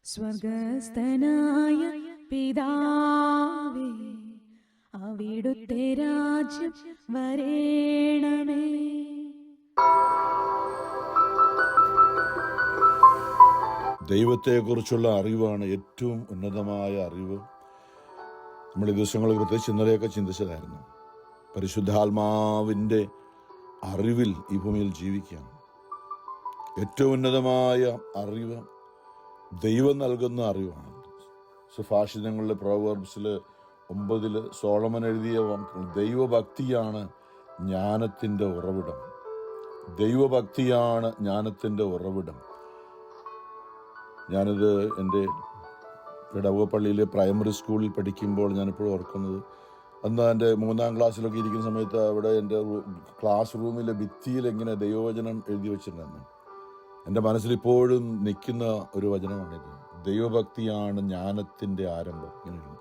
സ്വർഗസ്ഥനായ പിതാവേ, അവിടുത്തെ രാജ്യം വരേണമേ. ദൈവത്തെക്കുറിച്ചുള്ള അറിവാണ് ഏറ്റവും ഉന്നതമായ അറിവ്. നമ്മൾ ഈ ദിവസങ്ങളിൽ പ്രത്യേകിച്ച് ഇന്നലെയൊക്കെ ചിന്തിച്ചതായിരുന്നു. പരിശുദ്ധാത്മാവിൻ്റെ അറിവിൽ ഈ ഭൂമിയിൽ ജീവിക്കാം. ഏറ്റവും ഉന്നതമായ അറിവ് ദൈവം നൽകുന്ന അറിവാണ്. സുഭാഷിതങ്ങളിലെ പ്രോവർബ്സിൽ 9 സോളമൻ എഴുതിയ ദൈവഭക്തിയാണ് ജ്ഞാനത്തിൻ്റെ ഉറവിടം. ദൈവഭക്തിയാണ് ജ്ഞാനത്തിൻ്റെ ഉറവിടം. ഞാനിത് എൻ്റെ ഇടവക പള്ളിയിലെ പ്രൈമറി സ്കൂളിൽ പഠിക്കുമ്പോൾ ഞാനിപ്പോഴും ഓർക്കുന്നത്, അന്ന് എൻ്റെ 3ാം ക്ലാസ്സിലൊക്കെ ഇരിക്കുന്ന സമയത്ത് അവിടെ എൻ്റെ ക്ലാസ് റൂമിലെ ഭിത്തിയിൽ ഇങ്ങനെ ദൈവവചനം എഴുതി വെച്ചിട്ടുണ്ടായിരുന്നു. എൻ്റെ മനസ്സിൽ ഇപ്പോഴും നിൽക്കുന്ന ഒരു വചനമാണിത്. ദൈവഭക്തിയാണ് ജ്ഞാനത്തിൻ്റെ ആരംഭം. ഇങ്ങനെ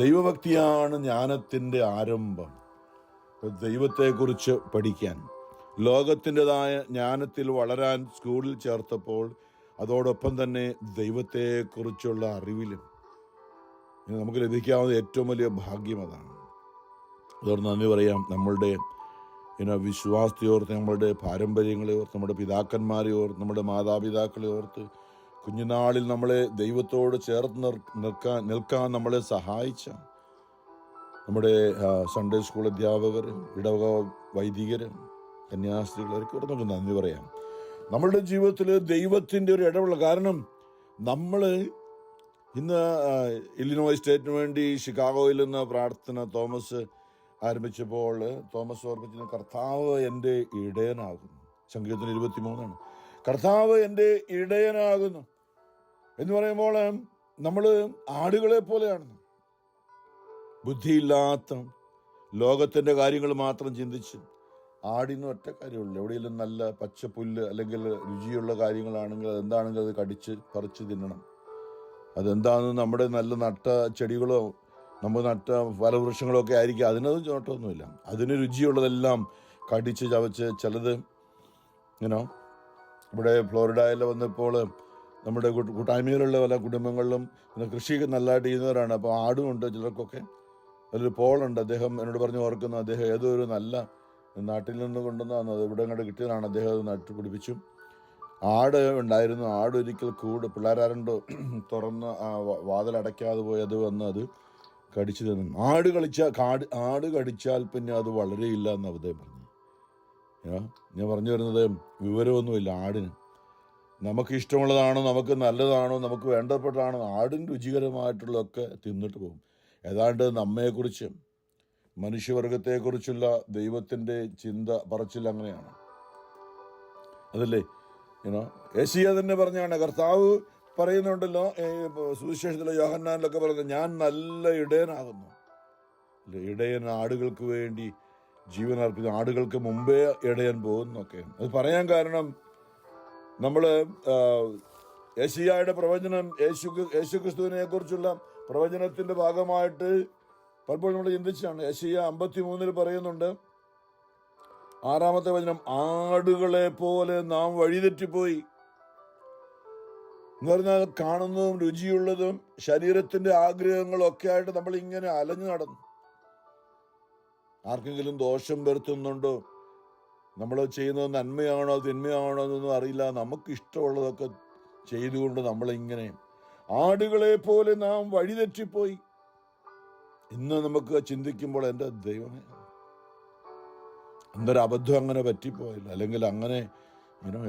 ദൈവഭക്തിയാണ് ജ്ഞാനത്തിൻ്റെ ആരംഭം. ദൈവത്തെക്കുറിച്ച് പഠിക്കാൻ, ലോകത്തിൻ്റെതായ ജ്ഞാനത്തിൽ വളരാൻ സ്കൂളിൽ ചേർത്തപ്പോൾ അതോടൊപ്പം തന്നെ ദൈവത്തെക്കുറിച്ചുള്ള അറിവിലും നമുക്ക് ലഭിക്കാവുന്ന ഏറ്റവും വലിയ ഭാഗ്യം അതാണ്. അതോട് നന്ദി പറയാം. നമ്മളുടെ വിശ്വാസത്തെ ഓർത്ത്, നമ്മളുടെ പാരമ്പര്യങ്ങളെ ഓർത്ത്, നമ്മുടെ പിതാക്കന്മാരെ ഓർത്ത്, നമ്മുടെ മാതാപിതാക്കളെ ഓർത്ത്, കുഞ്ഞുനാളിൽ നമ്മളെ ദൈവത്തോട് ചേർത്ത് നിൽക്കാൻ നമ്മളെ സഹായിച്ച നമ്മുടെ സൺഡേ സ്കൂൾ അധ്യാപകർ, ഇടവക വൈദികർ, കന്യാസ്ത്രീകൾ, അവർക്ക് നമുക്ക് നന്ദി പറയാം. നമ്മളുടെ ജീവിതത്തിൽ ദൈവത്തിൻ്റെ ഒരു ഇടപെടൽ. കാരണം നമ്മൾ ഇന്ന് ഇല്ലിനോയ് സ്റ്റേറ്റിന് വേണ്ടി ഷിക്കാഗോയിൽ നിന്ന് പ്രാർത്ഥന തോമസ് ആരംഭിച്ചപ്പോൾ തോമസ് ഓർമ്മിച്ച കർത്താവ് എൻ്റെ ഇടയനാകുന്നു. സങ്കീർത്തനം 23 കർത്താവ് എൻ്റെ ഇടയനാകുന്നു എന്ന് പറയുമ്പോൾ നമ്മൾ ആടുകളെ പോലെയാണ്. ബുദ്ധിയില്ലാത്ത ലോകത്തിൻ്റെ കാര്യങ്ങൾ മാത്രം ചിന്തിച്ച് ആടിന് ഒറ്റ കാര്യമുള്ളൂ. എവിടെയെങ്കിലും നല്ല പച്ചപ്പുല്ല് അല്ലെങ്കിൽ രുചിയുള്ള കാര്യങ്ങളാണെങ്കിൽ അതെന്താണെങ്കിൽ അത് കടിച്ച് പറിച്ച് തിന്നണം. അതെന്താണെന്ന് നമ്മുടെ നല്ല നട്ട ചെടികളോ നമ്മൾ നട്ട ഫലവൃക്ഷങ്ങളോ ഒക്കെ ആയിരിക്കും, അതിനത് ചോട്ടമൊന്നുമില്ല. അതിന് രുചിയുള്ളതെല്ലാം കടിച്ച് ചവച്ച് ചിലത് ഇവിടെ ഫ്ലോറിഡയിൽ വന്നപ്പോൾ നമ്മുടെ കൂട്ടായ്മയിലുള്ള പല കുടുംബങ്ങളിലും കൃഷി നല്ലതായിട്ട് ചെയ്യുന്നവരാണ്. അപ്പോൾ ആടുമുണ്ട് ചിലർക്കൊക്കെ. അതിലൊരു പോളുണ്ട്. അദ്ദേഹം എന്നോട് പറഞ്ഞു ഓർക്കുന്നു, അദ്ദേഹം ഏതോ ഒരു നല്ല നാട്ടിൽ നിന്ന് കൊണ്ടുവന്നതാണ്, അത് ഇവിടെ അങ്ങോട്ട് കിട്ടിയതാണ്. അദ്ദേഹം അത് നട്ടുപിടിപ്പിച്ചു. ആട് ഉണ്ടായിരുന്നു. ആട് ഒരിക്കൽ പിള്ളേരാരുണ്ടോ തുറന്ന് വാതിലടയ്ക്കാതെ പോയി അത് വന്ന് അത് കടിച്ചു തന്നു. ആട് കടിച്ചാൽ പിന്നെ അത് വളരെയില്ല എന്ന് അദ്ദേഹം പറഞ്ഞു. ഞാൻ പറഞ്ഞു വരുന്നത്, വിവരമൊന്നുമില്ല ആടിന്. നമുക്ക് ഇഷ്ടമുള്ളതാണോ, നമുക്ക് നല്ലതാണോ, നമുക്ക് വേണ്ടപ്പെട്ടതാണോ, ആടിന് രുചികരമായിട്ടുള്ളതൊക്കെ തിന്നിട്ട് പോകും. ഏതാണ്ട് നമ്മെക്കുറിച്ച്, മനുഷ്യവർഗത്തെക്കുറിച്ചുള്ള ദൈവത്തിൻ്റെ ചിന്ത പറച്ചിൽ അങ്ങനെയാണ്. അതല്ലേ യെശയ്യാ തന്നെ പറഞ്ഞാണ്. കർത്താവ് പറയുന്നുണ്ടല്ലോ സുവിശേഷത്തിലെ യോഹന്നാനിലൊക്കെ പറയുന്നത്, ഞാൻ നല്ല ഇടയനാകുന്നു. ഇടയൻ ആടുകൾക്ക് വേണ്ടി ജീവൻ അർപ്പിക്കുന്നു. ആടുകൾക്ക് മുമ്പേ ഇടയൻ പോകുന്നൊക്കെ. അത് പറയാൻ കാരണം, നമ്മൾ യെശയ്യായുടെ പ്രവചനം, യേശുക്രിസ്തുവിനെ കുറിച്ചുള്ള പ്രവചനത്തിന്റെ ഭാഗമായിട്ട് പലപ്പോഴും നമ്മൾ ചിന്തിച്ചാണ്. യെശയ്യാ 53 പറയുന്നുണ്ട്, 6-ാമത്തെ വചനം, ആടുകളെ പോലെ നാം വഴിതെറ്റിപ്പോയി എന്ന് പറഞ്ഞാൽ കാണുന്നതും രുചിയുള്ളതും ശരീരത്തിന്റെ ആഗ്രഹങ്ങളും ഒക്കെ ആയിട്ട് നമ്മൾ ഇങ്ങനെ അലഞ്ഞു നടന്നു. ആർക്കെങ്കിലും ദോഷം വരുത്തുന്നുണ്ടോ, നമ്മൾ ചെയ്യുന്നത് നന്മയാണോ തിന്മയാണോ എന്നൊന്നും അറിയില്ല. നമുക്ക് ഇഷ്ടമുള്ളതൊക്കെ ചെയ്തുകൊണ്ട് നമ്മളിങ്ങനെ ആടുകളെ പോലെ നാം വഴിതെറ്റിപ്പോയി. ഇന്ന് നമുക്ക് ചിന്തിക്കുമ്പോൾ, എൻ്റെ ദൈവമേ, എന്തൊരു അബദ്ധം അങ്ങനെ പറ്റിപ്പോയില്ല. അല്ലെങ്കിൽ അങ്ങനെ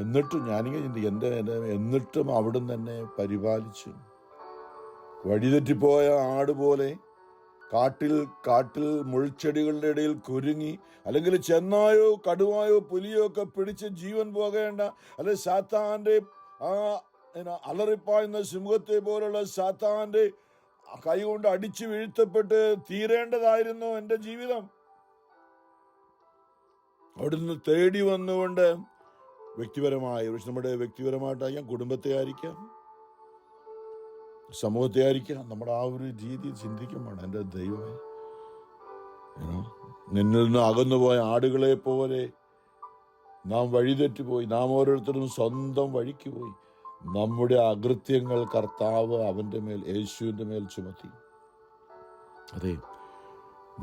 എന്നിട്ടും ഞാനിങ്ങനെ ചിന്തിക്കും, എന്നിട്ടും അവിടുന്ന് തന്നെ പരിപാലിച്ചു. വഴിതെറ്റിപ്പോയ ആടുപോലെ കാട്ടിൽ മുൾച്ചെടികളുടെ ഇടയിൽ കുരുങ്ങി, അല്ലെങ്കിൽ ചെന്നായോ കടുവായോ പുലിയോ ഒക്കെ പിടിച്ച് ജീവൻ പോകേണ്ട, അല്ലെങ്കിൽ സാത്താന്റെ അലറിപ്പായുന്ന സിംഹത്തെ പോലുള്ള സാത്താന്റെ കൈ കൊണ്ട് അടിച്ചു വീഴ്ത്തപ്പെട്ട് തീരേണ്ടതായിരുന്നു എൻ്റെ ജീവിതം. അവിടുന്ന് തേടി വന്നുകൊണ്ട് വ്യക്തിപരമായി, നമ്മുടെ വ്യക്തിപരമായിട്ടായിരിക്കാം, കുടുംബത്തെ ആയിരിക്കാം, സമൂഹത്തെ ആയിരിക്കാം, നമ്മുടെ ആ ഒരു രീതി ചിന്തിക്കുമ്പോൾ, എൻ്റെ ദൈവമേ, നിന്നിൽ നിന്ന് അകന്നുപോയ ആടുകളെ പോലെ നാം വഴിതെറ്റിപ്പോയി. നാം ഓരോരുത്തരും സ്വന്തം വഴിക്ക് പോയി. നമ്മുടെ അകൃത്യങ്ങൾ കർത്താവ് അവൻ്റെ മേൽ, യേശുവിൻ്റെ മേൽ ചുമത്തി. അതെ,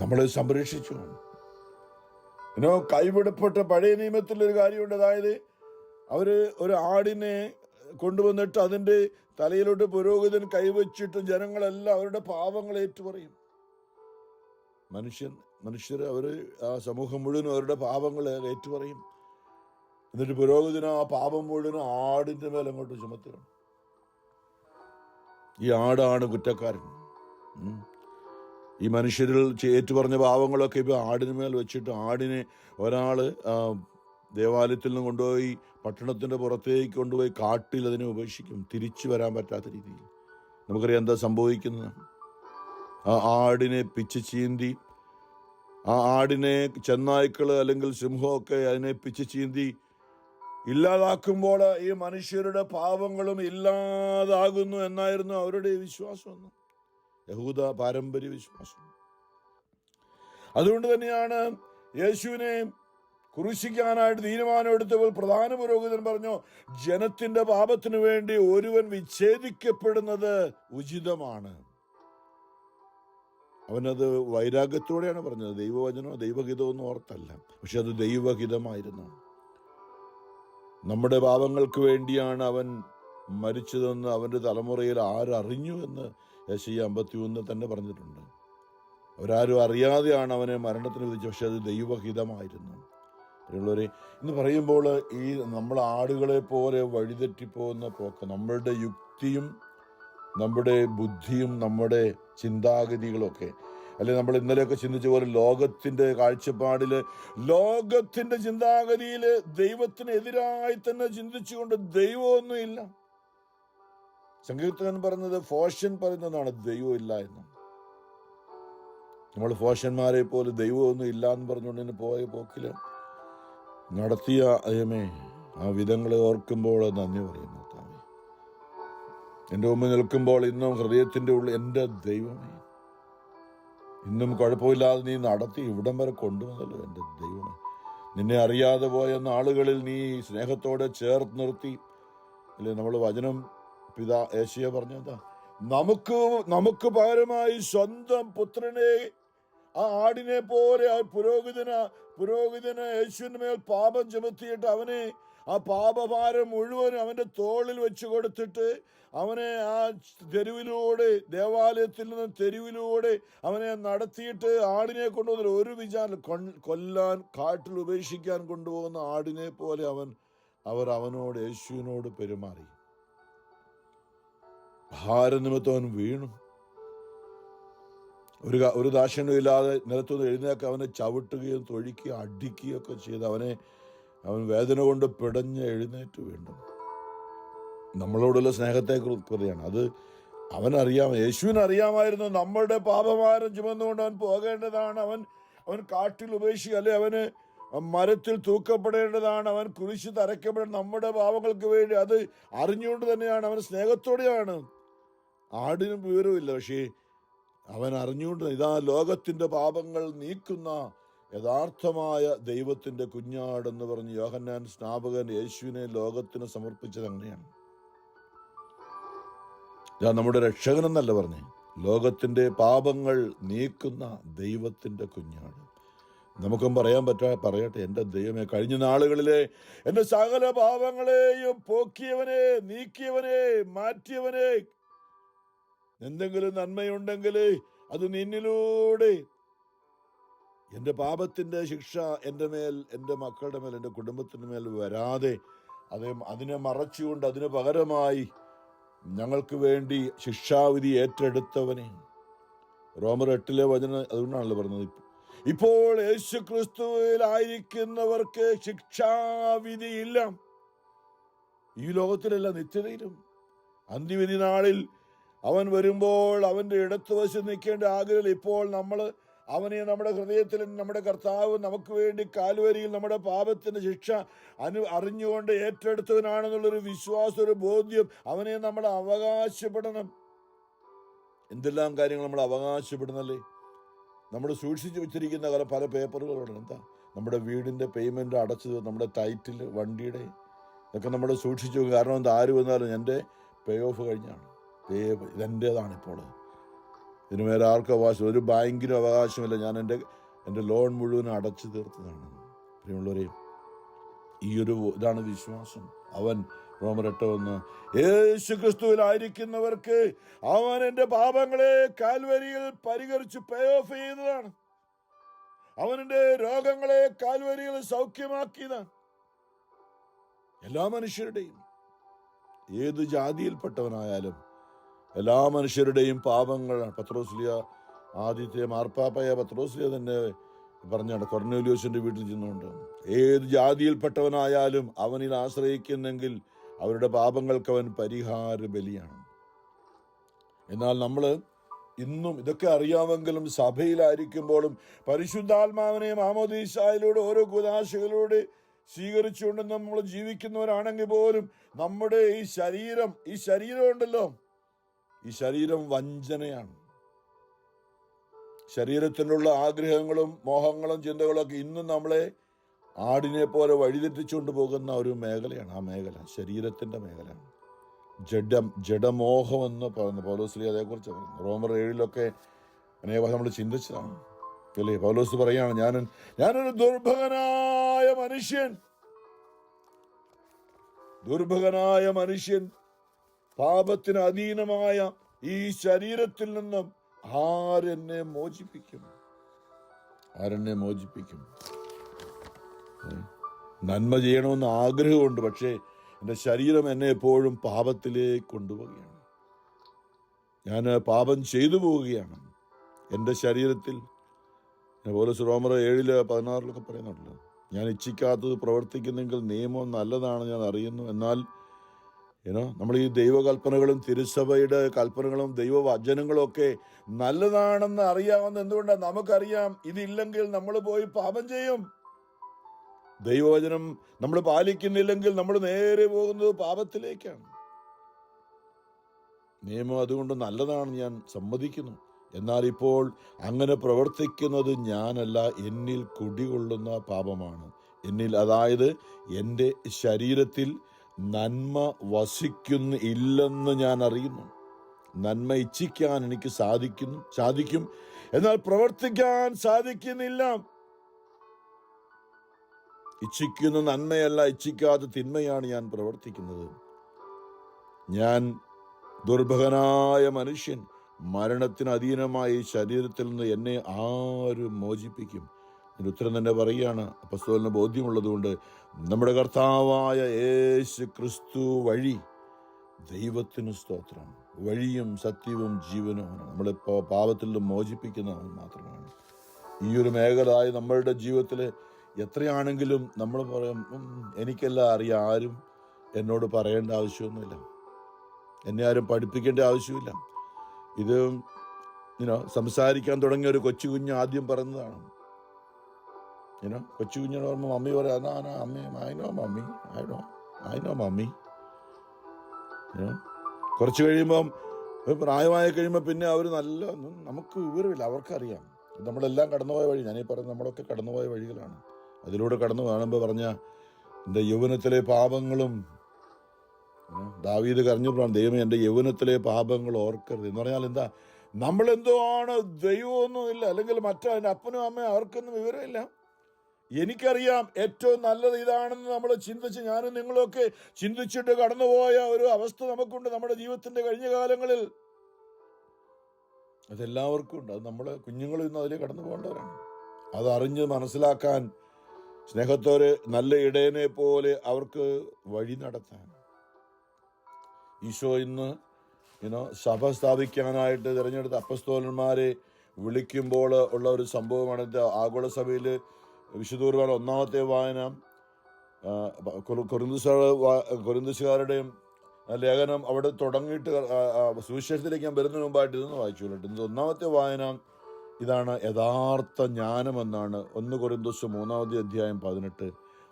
നമ്മളെ സംരക്ഷിച്ചു. കൈവിടപ്പെട്ട പഴയ നിയമത്തിലൊരു കാര്യമുണ്ട്. അതായത് അവര് ഒരു ആടിനെ കൊണ്ടുവന്നിട്ട് അതിൻ്റെ തലയിലോട്ട് പുരോഹിതൻ കൈവച്ചിട്ട് ജനങ്ങളെല്ലാം അവരുടെ പാപങ്ങൾ ഏറ്റുപറയും. മനുഷ്യർ അവര് ആ സമൂഹം മുഴുവനും അവരുടെ പാപങ്ങൾ ഏറ്റുപറയും. എന്നിട്ട് പുരോഹിതന് ആ പാപം മുഴുവനും ആടിന്റെ മേൽ അങ്ങോട്ട് ചുമത്തുകയാണ്. ഈ ആടാണ് കുറ്റക്കാരൻ. ഈ മനുഷ്യരിൽ ഏറ്റുപറഞ്ഞ പാവങ്ങളൊക്കെ ഇപ്പൊ ആടിന് മേൽ വെച്ചിട്ട് ആടിനെ ഒരാള് ദേവാലയത്തിൽ നിന്ന് കൊണ്ടുപോയി പട്ടണത്തിന്റെ പുറത്തേക്ക് കൊണ്ടുപോയി കാട്ടിൽ അതിനെ ഉപേക്ഷിക്കും, തിരിച്ചു വരാൻ പറ്റാത്ത രീതിയിൽ. നമുക്കറിയാം എന്താ സംഭവിക്കുന്നത്. ആ ആടിനെ പിച്ച് ചീന്തി, ആ ആടിനെ ചെന്നായ്ക്കള് അല്ലെങ്കിൽ സിംഹമൊക്കെ അതിനെ പിച്ച് ചീന്തി ഇല്ലാതാക്കുമ്പോൾ ഈ മനുഷ്യരുടെ പാപങ്ങളും ഇല്ലാതാകുന്നു എന്നായിരുന്നു അവരുടെ വിശ്വാസം, യഹൂദ പാരമ്പര്യ വിശ്വാസം. അതുകൊണ്ട് തന്നെയാണ് യേശുവിനെ ക്രൂശിക്കാനായിട്ട് തീരുമാനമെടുത്തപ്പോൾ പ്രധാന പുരോഹിതൻ പറഞ്ഞു, ജനത്തിന്റെ പാപത്തിനു വേണ്ടി ഒരുവൻ വിച്ഛേദിക്കപ്പെടുന്നത് ഉചിതമാണ്. അവനത് വൈരാഗ്യത്തോടെയാണ് പറഞ്ഞത്. ദൈവവചനമോ ദൈവഹിതമൊന്നും ഓർത്തല്ല, പക്ഷെ അത് ദൈവഹിതമായിരുന്നു. നമ്മുടെ പാപങ്ങൾക്ക് വേണ്ടിയാണ് അവൻ മരിച്ചതെന്ന് അവൻ്റെ തലമുറയിൽ ആരറിഞ്ഞു എന്ന് യെശയ്യാ 51 തന്നെ പറഞ്ഞിട്ടുണ്ട്. അവരാരും അറിയാതെയാണ് അവനെ മരണത്തിന് വിധിച്ചത്, പക്ഷെ അത് ദൈവഹിതമായിരുന്നു. ഉള്ളവരെ, ഇന്ന് പറയുമ്പോൾ ഈ നമ്മൾ ആടുകളെ പോലെ വഴിതെറ്റിപ്പോകുന്ന പോക്ക്, നമ്മളുടെ യുക്തിയും നമ്മുടെ ബുദ്ധിയും നമ്മുടെ ചിന്താഗതികളൊക്കെ, അല്ലെ നമ്മൾ ഇന്നലെയൊക്കെ ചിന്തിച്ച പോലെ ലോകത്തിന്റെ കാഴ്ചപ്പാടില്, ലോകത്തിന്റെ ചിന്താഗതിയില് ദൈവത്തിന് എതിരായി തന്നെ ചിന്തിച്ചുകൊണ്ട് ദൈവമൊന്നുമില്ല. സങ്കീർത്തകൻ പറഞ്ഞത്, ഫോഷൻ പറയുന്നതാണ് ദൈവം ഇല്ല എന്ന്. നമ്മൾ ഫോഷന്മാരെ പോലെ ദൈവമൊന്നും ഇല്ല എന്ന് പറഞ്ഞുകൊണ്ട് തന്നെ പോയ പോക്കില് നടത്തിയ അയമേ ആ വിധങ്ങളെ ഓർക്കുമ്പോൾ നന്ദി പറയുന്നു. എൻ്റെ മുമ്പിൽ നിൽക്കുമ്പോൾ ഇന്നും ഹൃദയത്തിൻ്റെ ഉള്ളിൽ, എൻ്റെ ദൈവമേ, ഇന്നും കുഴപ്പമില്ലാതെ നീ നടത്തി ഇവിടം വരെ കൊണ്ടുവന്നല്ലോ എൻ്റെ ദൈവമേ. നിന്നെ അറിയാതെ പോയ നാളുകളിൽ നീ സ്നേഹത്തോടെ ചേർത്ത് നിർത്തി. അല്ലേ, നമ്മൾ വചനം യേശയ്യ പറഞ്ഞതാ, നമുക്ക് പകരമായി സ്വന്തം പുത്രനെ, ആ ആടിനെ പോലെ ആ പുരോഹിതന് യേശുവിന്റെ മേൽ പാപം ചുമത്തിയിട്ട് അവനെ ആ പാപഭാരം മുഴുവനും അവന്റെ തോളിൽ വെച്ച് കൊടുത്തിട്ട് അവനെ ആ തെരുവിലൂടെ, ദേവാലയത്തിൽ നിന്ന് തെരുവിലൂടെ അവനെ നടത്തിയിട്ട് ആടിനെ കൊണ്ടുവന്ന ഒരു വിചാരം കൊല്ലാൻ, കാട്ടിൽ ഉപേക്ഷിക്കാൻ കൊണ്ടുപോകുന്ന ആടിനെ പോലെ അവനോട്, യേശുവിനോട് പെരുമാറി. ഭാരനിമിത്തം അവൻ വീണു. ഒരു ദാക്ഷിണ്യം ഇല്ലാതെ നിലത്തുനിന്ന് എഴുന്നേക്ക് അവനെ ചവിട്ടുകയും തൊഴിക്കുകയും അടിക്കുകയൊക്കെ ചെയ്ത് അവൻ വേദന കൊണ്ട് പിടഞ്ഞ് എഴുന്നേറ്റ് വീണ്ടും. നമ്മളോടുള്ള സ്നേഹത്തെക്കുറിച്ചാണ് അത്. അവനറിയാം, യേശുവിനറിയാമായിരുന്നു നമ്മളുടെ പാപഭാരം ചുമന്നുകൊണ്ട് അവൻ പോകേണ്ടതാണ്. അവൻ കാട്ടിൽ അല്ലെ അവന് മരത്തിൽ തൂക്കപ്പെടേണ്ടതാണ്, അവൻ കുരിശ് തറയ്ക്കപ്പെടേണ്ട നമ്മുടെ പാപങ്ങൾക്ക് വേണ്ടി. അത് അറിഞ്ഞുകൊണ്ട് തന്നെയാണ്, അവൻ സ്നേഹത്തോടെയാണ്. ആടിനും വിവരമില്ല, പക്ഷേ അവൻ അറിഞ്ഞുകൊണ്ട് ഇതാ ലോകത്തിന്റെ പാപങ്ങൾ നീക്കുന്ന യഥാർത്ഥമായ ദൈവത്തിന്റെ കുഞ്ഞാടെന്ന് പറഞ്ഞ് യോഹന്നാൻ സ്നാപകൻ യേശുവിനെ ലോകത്തിന് സമർപ്പിച്ചത് അങ്ങനെയാണ്. ഞാൻ നമ്മുടെ രക്ഷകനെന്നല്ല പറഞ്ഞേ, ലോകത്തിന്റെ പാപങ്ങൾ നീക്കുന്ന ദൈവത്തിന്റെ കുഞ്ഞാട്. നമുക്കും പറയട്ടെ, എൻ്റെ ദൈവമേ, കഴിഞ്ഞ നാളുകളിലെ എൻ്റെ സകല പാപങ്ങളെയും പോക്കിയവനെ, നീക്കിയവനെ, മാറ്റിയവനെ, എന്തെങ്കിലും നന്മയുണ്ടെങ്കിൽ അത് നിന്നിലൂടെ, എൻ്റെ പാപത്തിൻ്റെ ശിക്ഷ എൻ്റെ മേൽ, എൻ്റെ മക്കളുടെ മേൽ, എൻ്റെ കുടുംബത്തിൻ്റെ മേൽ വരാതെ അതിനെ മറച്ചുകൊണ്ട് അതിന് പകരമായി ഞങ്ങൾക്ക് വേണ്ടി ശിക്ഷാവിധി ഏറ്റെടുത്തവനെ. റോമർ 8 വചനം അതുകൊണ്ടാണല്ലോ പറഞ്ഞത്, ഇപ്പോൾ യേശു ക്രിസ്തുവിലായിരിക്കുന്നവർക്ക് ശിക്ഷാവിധിയില്ല. ഈ ലോകത്തിലല്ല, നിത്യതയിലും. അന്ത്യവിധി നാളിൽ അവൻ വരുമ്പോൾ അവൻ്റെ ഇടത്തുവശം നിൽക്കേണ്ട ആഗ്രഹം. ഇപ്പോൾ അവനെ നമ്മുടെ ഹൃദയത്തിൽ, നമ്മുടെ കർത്താവ് നമുക്ക് വേണ്ടി കാൽവരിയിൽ നമ്മുടെ പാപത്തിന്റെ ശിക്ഷ അറിഞ്ഞുകൊണ്ട് ഏറ്റെടുത്തവനാണെന്നുള്ളൊരു വിശ്വാസം, ഒരു ബോധ്യം, അവനെ നമ്മൾ അവകാശപ്പെടണം. എന്തെല്ലാം കാര്യങ്ങൾ നമ്മൾ അവകാശപ്പെടുന്നല്ലേ. നമ്മൾ സൂക്ഷിച്ചു വെച്ചിരിക്കുന്ന പല പേപ്പറുകളുണ്ട്. എന്താ, നമ്മുടെ വീടിന്റെ പേയ്മെന്റ് അടച്ചത്, നമ്മുടെ ടൈറ്റിൽ, വണ്ടിയുടെ ഇതൊക്കെ നമ്മൾ സൂക്ഷിച്ചു. കാരണം എന്താ, ആര് വന്നാലും എൻ്റെ പേ ഓഫ് കഴിഞ്ഞാണ്, ഇതെൻ്റേതാണ്. ഇപ്പോൾ ഇതിന് മേലെ ആർക്കും അവകാശം, ഒരു ബാങ്കിനും അവകാശമില്ല. ഞാൻ എൻ്റെ ലോൺ മുഴുവൻ അടച്ചു തീർത്തതാണ്. പ്രിയമുള്ളവരെ, ഈ ഒരു ഇതാണ് വിശ്വാസം. അവൻ റോമർ 8:1 യേശു ക്രിസ്തുവിലായിരിക്കുന്നവർക്ക് അവൻ എൻ്റെ പാപങ്ങളെ കാൽവരിയിൽ പരിഹരിച്ച് പേ ഓഫ് ചെയ്യുന്നതാണ്. അവനെൻ്റെ രോഗങ്ങളെ കാൽവരിയിൽ സൗഖ്യമാക്കിയതാണ്. എല്ലാ മനുഷ്യരുടെയും, ഏത് ജാതിയിൽപ്പെട്ടവനായാലും എല്ലാ മനുഷ്യരുടെയും പാപങ്ങൾ പത്രോസ്ലിയ, ആദ്യത്തെ മാർപ്പാപ്പയ പത്രോസ്ലിയ തന്നെ പറഞ്ഞാണ് കൊർന്നേലിയോസിന്റെ വീട്ടിൽ ചെന്നുകൊണ്ട്, ഏത് ജാതിയിൽപ്പെട്ടവനായാലും അവനിൽ ആശ്രയിക്കുന്നെങ്കിൽ അവരുടെ പാപങ്ങൾക്ക് അവൻ പരിഹാര ബലിയാണ്. എന്നാൽ നമ്മൾ ഇന്നും ഇതൊക്കെ അറിയാമെങ്കിലും സഭയിലായിരിക്കുമ്പോഴും പരിശുദ്ധാത്മാവിനെ മാമോദീസായിലൂടെ ഓരോ കുദാശകളിലൂടെ സ്വീകരിച്ചുകൊണ്ട് നമ്മൾ ജീവിക്കുന്നവരാണെങ്കിൽ പോലും നമ്മുടെ ഈ ശരീരം ഉണ്ടല്ലോ, ഈ ശരീരം വഞ്ചനയാണ്. ശരീരത്തിനുള്ള ആഗ്രഹങ്ങളും മോഹങ്ങളും ചിന്തകളും ഒക്കെ ഇന്നും നമ്മളെ ആടിനെ പോലെ വഴിതെറ്റിച്ചുകൊണ്ട് പോകുന്ന ഒരു മേഖലയാണ്. ആ മേഖല ശരീരത്തിന്റെ മേഖലയാണ്. ജഡമോഹം എന്ന് പറയുന്നത് പൗലോസ് അതേക്കുറിച്ച് പറയുന്നു. റോമർ 7 അനേകം നമ്മൾ ചിന്തിച്ചതാണ് അല്ലേ. പൗലോസ് പറയാണ്, ഞാനൊരു ദുർഭകനായ മനുഷ്യൻ, പാപത്തിന് അധീനമായ ഈ ശരീരത്തിൽ നിന്നും ആരെന്നെ മോചിപ്പിക്കും? നന്മ ചെയ്യണമെന്ന് ആഗ്രഹമുണ്ട്, പക്ഷേ എൻ്റെ ശരീരം എന്നെ എപ്പോഴും പാപത്തിലേക്ക് കൊണ്ടുപോവുകയാണ്. ഞാൻ പാപം ചെയ്തു പോവുകയാണ്. എൻ്റെ ശരീരത്തിൽ പൗലോസ് റോമർ 7:16 പറയുന്നുണ്ടല്ലോ, ഞാൻ ഇച്ഛിക്കാത്തത് പ്രവർത്തിക്കുന്നെങ്കിൽ നിയമം നല്ലതാണ് ഞാൻ അറിയുന്നു, എന്നാൽ നമ്മൾ ഈ ദൈവകൽപ്പനകളും തിരുസഭയുടെ കൽപ്പനകളും ദൈവവചനങ്ങളും ഒക്കെ നല്ലതാണെന്ന് അറിയാവുന്ന എന്തുകൊണ്ടാണ്? നമുക്കറിയാം ഇതില്ലെങ്കിൽ നമ്മൾ പോയി പാപം ചെയ്യും. ദൈവവചനം നമ്മൾ പാലിക്കുന്നില്ലെങ്കിൽ നമ്മൾ നേരെ പോകുന്നത് പാപത്തിലേക്കാണ്. നിയമം അതുകൊണ്ട് നല്ലതാണ് ഞാൻ സമ്മതിക്കുന്നു, എന്നാൽ ഇപ്പോൾ അങ്ങനെ പ്രവർത്തിക്കുന്നത് ഞാനല്ല, എന്നിൽ കുടികൊള്ളുന്ന പാപമാണ്. എന്നിൽ, എൻ്റെ ശരീരത്തിൽ നന്മ വസിക്കുന്നില്ലെന്ന് ഞാൻ അറിയുന്നു. നന്മ ഇച്ഛിക്കാൻ എനിക്ക് സാധിക്കും, എന്നാൽ പ്രവർത്തിക്കാൻ സാധിക്കുന്നില്ല. ഇച്ഛിക്കുന്ന നന്മയല്ല, ഇച്ഛിക്കാത്ത തിന്മയാണ് ഞാൻ പ്രവർത്തിക്കുന്നത്. ഞാൻ ദുർഭകനായ മനുഷ്യൻ, മരണത്തിന് അധീനമായ ഈ ശരീരത്തിൽ നിന്ന് എന്നെ ആര് മോചിപ്പിക്കും? അതിന് ഉത്തരം തന്നെ പറയുകയാണ്. അപ്പോസ്തലന് ബോധ്യമുള്ളതുകൊണ്ട് നമ്മുടെ കർത്താവായ യേശു ക്രിസ്തു വഴി ദൈവത്തിന് സ്തോത്രം. വഴിയും സത്യവും ജീവനുമാണ്. നമ്മളെ പാപത്തിൽ നിന്ന് മോചിപ്പിക്കുന്നവൻ മാത്രമാണ്. ഈ ഒരു മേഖലയായി നമ്മളുടെ ജീവിതത്തിൽ എത്രയാണെങ്കിലും നമ്മൾ പറയും, എനിക്കെല്ലാം അറിയാം, ആരും എന്നോട് പറയേണ്ട ആവശ്യമൊന്നുമില്ല, എന്നെ ആരും പഠിപ്പിക്കേണ്ട ആവശ്യമില്ല. ഇത് സംസാരിക്കാൻ തുടങ്ങിയ ഒരു കൊച്ചു കുഞ്ഞ് ആദ്യം പറയുന്നതാണ്. കൊച്ചു കുഞ്ഞിനോട് പറയുമ്പോൾ മമ്മി പറയാം, അമ്മി ഐ നോ മമ്മി. കുറച്ച് കഴിയുമ്പം, പ്രായമായി കഴിയുമ്പോൾ പിന്നെ അവർ നമുക്ക് വിവരമില്ല, അവർക്കറിയാം. നമ്മളെല്ലാം കടന്നുപോയ വഴി, ഞാനീ പറയുന്നത് നമ്മളൊക്കെ കടന്നുപോയ വഴികളാണ്. അതിലൂടെ കടന്നു കാണുമ്പോൾ പറഞ്ഞ എൻ്റെ യൗവനത്തിലെ പാപങ്ങളും, ദാവീദ് കരഞ്ഞു പറഞ്ഞു, ദൈവമേ എൻ്റെ യൗവനത്തിലെ പാപങ്ങൾ ഓർക്കരുത് എന്ന് പറഞ്ഞാൽ എന്താ? നമ്മളെന്തോ ആണ്, ദൈവമൊന്നുമില്ല, അല്ലെങ്കിൽ എൻ്റെ അപ്പനും അമ്മയും അവർക്കൊന്നും വിവരമില്ല. എനിക്കറിയാം ഏറ്റവും നല്ലത് ഇതാണെന്ന് നമ്മൾ ചിന്തിച്ച്, ഞാനും നിങ്ങളൊക്കെ ചിന്തിച്ചിട്ട് കടന്നുപോയ ഒരു അവസ്ഥ നമുക്കുണ്ട് നമ്മുടെ ജീവിതത്തിന്റെ കഴിഞ്ഞ കാലങ്ങളിൽ. അതെല്ലാവർക്കും ഉണ്ട്. അത് നമ്മളെ കുഞ്ഞുങ്ങൾ ഇന്ന് അതിൽ കടന്നു പോകേണ്ടവരാണ്. അതറിഞ്ഞ് മനസ്സിലാക്കാൻ സ്നേഹത്തോടെ നല്ല ഇടയനെ പോലെ അവർക്ക് വഴി നടത്താൻ ഈശോ ഇന്ന് സഭ സ്ഥാപിക്കാനായിട്ട് തിരഞ്ഞെടുത്ത അപ്പസ്തോലന്മാരെ വിളിക്കുമ്പോൾ ഉള്ള ഒരു സംഭവമാണ്. ആഗോള സഭയിൽ വിശുദ്ധ കുർബാന ഒന്നാമത്തെ വായന കൊരിന്ത്യസുകാരുടെയും ലേഖനം അവിടെ തുടങ്ങിയിട്ട് സുവിശേഷത്തിലേക്ക് ഞാൻ വരുന്നതിന് മുമ്പായിട്ട് ഇതൊന്ന് വായിച്ചു. ഒന്നാമത്തെ വായന ഇതാണ് യഥാർത്ഥ ജ്ഞാനമെന്നാണ്. 1 കൊരിന്ത്യസ് 3:18.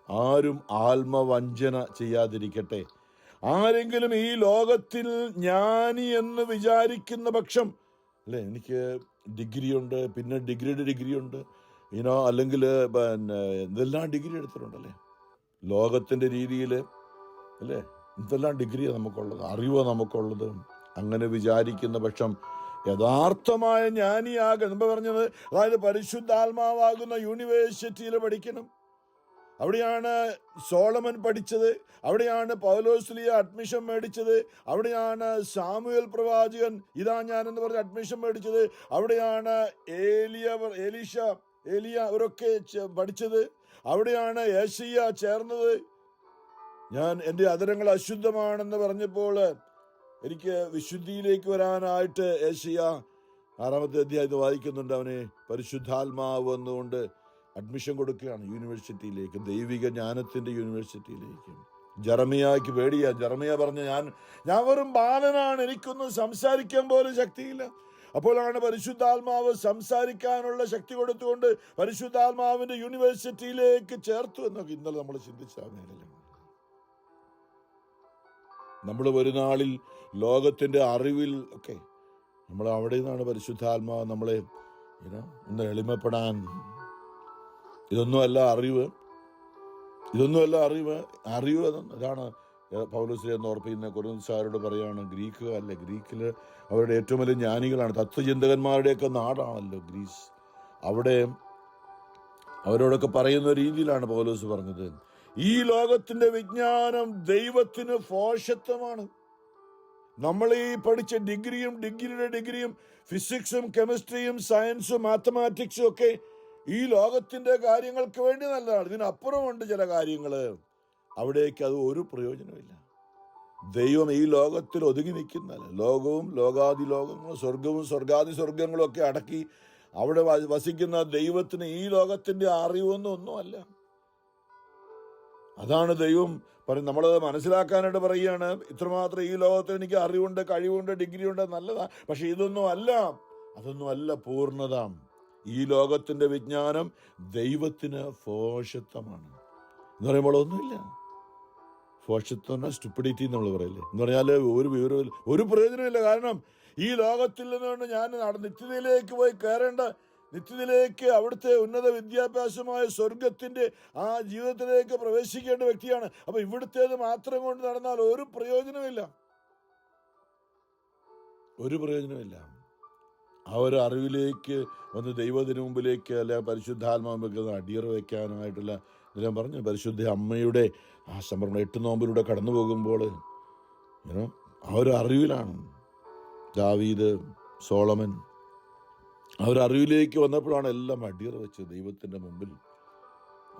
ആരും ആത്മവഞ്ചന ചെയ്യാതിരിക്കട്ടെ. ആരെങ്കിലും ഈ ലോകത്തിൽ ജ്ഞാനി എന്ന് വിചാരിക്കുന്ന പക്ഷം, അല്ലേ, എനിക്ക് ഡിഗ്രിയുണ്ട്, പിന്നെ ഡിഗ്രിയുടെ ഡിഗ്രിയുണ്ട്, അല്ലെങ്കിൽ എന്തെല്ലാം ഡിഗ്രി എടുത്തിട്ടുണ്ടല്ലേ. ലോകത്തിൻ്റെ രീതിയിൽ അല്ലേ? എന്തെല്ലാം ഡിഗ്രിയാണ് നമുക്കുള്ളത്, അറിവോ നമുക്കുള്ളത്. അങ്ങനെ വിചാരിക്കുന്ന പക്ഷം യഥാർത്ഥമായ ജ്ഞാനിയാകും. മുമ്പ് പറഞ്ഞത്, അതായത് പരിശുദ്ധാത്മാവാകുന്ന യൂണിവേഴ്സിറ്റിയിൽ പഠിക്കണം. അവിടെയാണ് സോളമൻ പഠിച്ചത്, അവിടെയാണ് പൗലോസ്ലിയ അഡ്മിഷൻ മേടിച്ചത്, അവിടെയാണ് സാമുവേൽ പ്രവാചകൻ ഇതാ ഞാൻ എന്ന് പറഞ്ഞ് അഡ്മിഷൻ മേടിച്ചത്, അവിടെയാണ് ഏലിയ അവരൊക്കെ പഠിച്ചത്, അവിടെയാണ് യേശയ്യ ചേർന്നത്. ഞാൻ എൻ്റെ അധരങ്ങൾ അശുദ്ധമാണെന്ന് പറഞ്ഞപ്പോൾ എനിക്ക് വിശുദ്ധിയിലേക്ക് വരാനായിട്ട് യേശയ്യ 6-ാമത്തെ അധ്യായത്തിൽ വായിക്കുന്നുണ്ട്. അവനെ പരിശുദ്ധാത്മാവ് എന്നുകൊണ്ട് അഡ്മിഷൻ കൊടുക്കുകയാണ് യൂണിവേഴ്സിറ്റിയിലേക്ക്, ദൈവിക ജ്ഞാനത്തിൻ്റെ യൂണിവേഴ്സിറ്റിയിലേക്ക്. ജെറമിയായ്ക്ക് പേടിയാ. ജെറമിയ പറഞ്ഞ ഞാൻ വെറും ബാലനാണ്, എനിക്കൊന്നും സംസാരിക്കാൻ പോലും ശക്തിയില്ല. അപ്പോഴാണ് പരിശുദ്ധാത്മാവ് സംസാരിക്കാനുള്ള ശക്തി കൊടുത്തുകൊണ്ട് പരിശുദ്ധാത്മാവിന്റെ യൂണിവേഴ്സിറ്റിയിലേക്ക് ചേർത്തു എന്നൊക്കെ ഇന്നലെ നമ്മൾ ചിന്തിച്ച മേഖലയാണ്. നമ്മൾ ഒരു നാളിൽ ലോകത്തിന്റെ അറിവിൽ ഒക്കെ നമ്മൾ അവിടെ നിന്നാണ് പരിശുദ്ധാത്മാവ് നമ്മളെ ഒന്ന് എളിമപ്പെടാൻ. ഇതൊന്നുമല്ല അറിവ്. ഇതാണ് പൗലോസ് എന്ന് ഓർപ്പിക്കുന്ന കൊരിന്ത്യൻകാരോട് പറയാണ്. ഗ്രീക്കിൽ അവരുടെ ഏറ്റവും വലിയ ജ്ഞാനികളാണ്, തത്വചിന്തകന്മാരുടെയൊക്കെ നാടാണല്ലോ ഗ്രീസ്. അവിടെ അവരോടൊക്കെ പറയുന്ന രീതിയിലാണ് പൗലോസ് പറഞ്ഞത്, ഈ ലോകത്തിന്റെ വിജ്ഞാനം ദൈവത്തിന് ഭോഷത്വമാണ്. നമ്മൾ ഈ പഠിച്ച ഡിഗ്രിയും ഫിസിക്സും കെമിസ്ട്രിയും സയൻസും മാത്തമാറ്റിക്സും ഒക്കെ ഈ ലോകത്തിന്റെ കാര്യങ്ങൾക്ക് വേണ്ടി നല്ലതാണ്. ഇതിനപ്പുറമുണ്ട് ചില കാര്യങ്ങള്, അവിടേക്ക് അത് ഒരു പ്രയോജനമില്ല. ദൈവം ഈ ലോകത്തിൽ ഒതുങ്ങി നിൽക്കുന്നല്ല. ലോകവും ലോകാദി ലോകങ്ങളും സ്വർഗവും സ്വർഗാദി സ്വർഗങ്ങളും ഒക്കെ അടക്കി അവിടെ വസിക്കുന്ന ദൈവത്തിന് ഈ ലോകത്തിന്റെ അറിവൊന്നുമല്ല. അതാണ് ദൈവം നമ്മളത് മനസ്സിലാക്കാനായിട്ട് പറയുകയാണ്. ഇത്രമാത്രം ഈ ലോകത്തിൽ എനിക്ക് അറിവുണ്ട്, കഴിവുണ്ട്, ഡിഗ്രി ഉണ്ട്, നല്ലതാണ്. പക്ഷെ അതൊന്നും അല്ല പൂർണ്ണത. ഈ ലോകത്തിന്റെ വിജ്ഞാനം ദൈവത്തിന് ഭോഷത്വമാണ് എന്ന് പറയുമ്പോൾ ഒന്നുമില്ല. ഭോഷത്വം സ്റ്റുപ്പിഡിറ്റി നമ്മൾ പറയില്ലേ, എന്ന് പറഞ്ഞാൽ ഒരു പ്രയോജനമില്ല. കാരണം ഈ ലോകത്തിൽ നിന്നുകൊണ്ട് ഞാൻ നിത്യതയിലേക്ക് പോയി കയറേണ്ട, നിത്യതയിലേക്ക് അവിടുത്തെ ഉന്നത വിദ്യാഭ്യാസമായ സ്വർഗത്തിന്റെ ആ ജീവിതത്തിലേക്ക് പ്രവേശിക്കേണ്ട വ്യക്തിയാണ്. അപ്പൊ ഇവിടുത്തേത് മാത്രം കൊണ്ട് നടന്നാൽ ഒരു പ്രയോജനമില്ല. ആ ഒരു അറിവിലേക്ക് വന്ന് ദൈവത്തിന് മുമ്പിലേക്ക് അല്ലെ പരിശുദ്ധാത്മാവിലേക്ക് അടിയറ വയ്ക്കാനായിട്ടുള്ള ഞാൻ പറഞ്ഞു. പരിശുദ്ധ അമ്മയുടെ ആ സമർപ്പണം 8 നോമ്പിലൂടെ കടന്നു പോകുമ്പോൾ ആ ഒരു അറിവിലാണ് ദാവീദ്, സോളമൻ ആ ഒരു അറിവിലേക്ക് വന്നപ്പോഴാണ് എല്ലാം അടിയറ വെച്ചത് ദൈവത്തിന്റെ മുമ്പിൽ.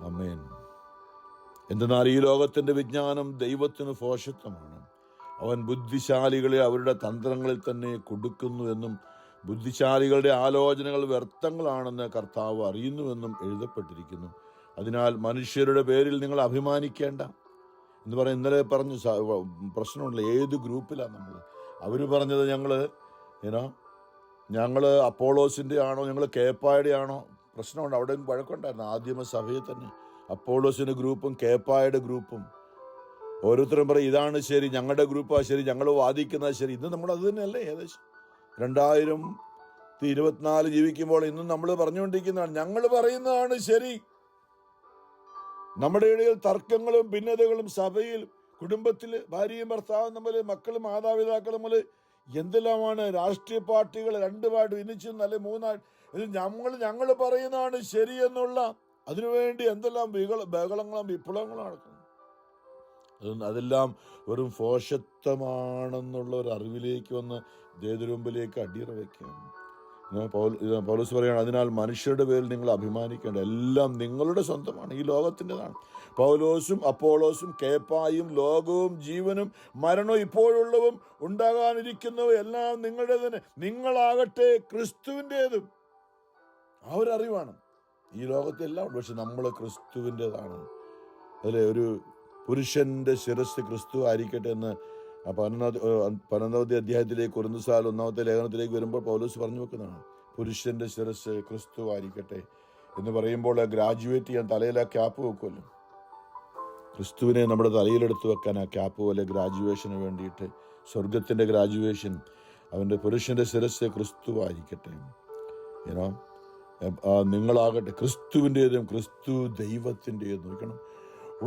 ആമേൻ. എന്തെന്നാൽ ഈ ലോകത്തിന്റെ വിജ്ഞാനം ദൈവത്തിന് ഭോഷത്വമാണ്. അവൻ ബുദ്ധിശാലികളെ അവരുടെ തന്ത്രങ്ങളിൽ തന്നെ കൊടുക്കുന്നു എന്നും ബുദ്ധിശാലികളുടെ ആലോചനകൾ വ്യർത്ഥങ്ങളാണെന്ന് കർത്താവ് അറിയുന്നുവെന്നും എഴുതപ്പെട്ടിരിക്കുന്നു. അതിനാൽ മനുഷ്യരുടെ പേരിൽ നിങ്ങൾ അഭിമാനിക്കേണ്ട എന്ന് പറയും. ഇന്നലെ പറഞ്ഞു പ്രശ്നമുണ്ടല്ലോ, ഏത് ഗ്രൂപ്പിലാണ് നമ്മൾ. അവർ പറഞ്ഞത് ഞങ്ങൾ അപ്പോളോസിൻ്റെ ആണോ, ഞങ്ങൾ കേപ്പായുടെ ആണോ, പ്രശ്നമുണ്ട്. അവിടെ വഴക്കുണ്ടായിരുന്നു ആദ്യമ സഭയിൽ തന്നെ. അപ്പോളോസിൻ്റെ ഗ്രൂപ്പും കേപ്പായുടെ ഗ്രൂപ്പും ഓരോരുത്തരും പറയും ഇതാണ് ശരി, ഞങ്ങളുടെ ഗ്രൂപ്പാണ് ശരി, ഞങ്ങൾ വാദിക്കുന്നത് ശരി. ഇന്ന് നമ്മൾ അത് തന്നെയല്ലേ ഏകദേശം 2024 ജീവിക്കുമ്പോൾ ഇന്നും നമ്മൾ പറഞ്ഞുകൊണ്ടിരിക്കുന്നതാണ് ഞങ്ങൾ പറയുന്നതാണ് ശരി. നമ്മുടെ ഇടയിൽ തർക്കങ്ങളും ഭിന്നതകളും സഭയിൽ, കുടുംബത്തിൽ, ഭാര്യയും ഭർത്താവും തമ്മിൽ, മക്കളും മാതാപിതാക്കളും തമ്മിൽ എന്തെല്ലാമാണ്. രാഷ്ട്രീയ പാർട്ടികൾ 2 പാർട്ടി ഭിന്നിച്ചും അല്ലെ 3 ഞങ്ങൾ പറയുന്നതാണ് ശരി എന്നുള്ള അതിനുവേണ്ടി എന്തെല്ലാം ബഹളങ്ങളും വിപ്ലവങ്ങളും നടക്കുന്നു. അതെല്ലാം വെറും ഭോഷത്വമാണെന്നുള്ള ഒരു അറിവിലേക്ക് വന്ന് ദേവരുമ്പിലേക്ക് അടിയറ വയ്ക്കാം. പൗലോസ് പറയുകയാണ്, അതിനാൽ മനുഷ്യരുടെ പേരിൽ നിങ്ങൾ അഭിമാനിക്കേണ്ട, എല്ലാം നിങ്ങളുടെ സ്വന്തമാണ്, ഈ ലോകത്തിൻ്റെതാണ്. പൗലോസും അപ്പോളോസും കേപ്പായും ലോകവും ജീവനും മരണവും ഇപ്പോഴുള്ളവും ഉണ്ടാകാനിരിക്കുന്നതും എല്ലാം നിങ്ങളുടെ തന്നെ, നിങ്ങളാകട്ടെ ക്രിസ്തുവിൻ്റേതും. ആ ഒരു അറിവാണ്. ഈ ലോകത്തെല്ലാം ഉണ്ട്, പക്ഷെ നമ്മൾ ക്രിസ്തുവിൻ്റെതാണ്. അതിലെ ഒരു പുരുഷന്റെ ശിരസ് ക്രിസ്തു ആയിരിക്കട്ടെ എന്ന് 11-ാമത്തെ അധ്യായത്തിലേക്ക് കൊരിന്ത്യർ 1-ാമത്തെ ലേഖനത്തിലേക്ക് വരുമ്പോൾ പൗലോസ് പറഞ്ഞു വെക്കുന്നതാണ്. പുരുഷന്റെ ശിരസ് ക്രിസ്തു ആയിരിക്കട്ടെ എന്ന് പറയുമ്പോൾ ഗ്രാജുവേറ്റ് ചെയ്യാൻ തലയിൽ ആ ക്യാപ്പ് വെക്കുമല്ലോ. ക്രിസ്തുവിനെ നമ്മുടെ തലയിലെടുത്ത് വെക്കാൻ ആ ക്യാപ്പ് പോലെ ഗ്രാജുവേഷന് വേണ്ടിയിട്ട്, സ്വർഗത്തിന്റെ ഗ്രാജുവേഷൻ, അവന്റെ പുരുഷന്റെ ശിരസ് ക്രിസ്തു ആയിരിക്കട്ടെ. നിങ്ങളാകട്ടെ ക്രിസ്തുവിൻ്റെതും ക്രിസ്തു ദൈവത്തിൻ്റെതും. നോക്കണം,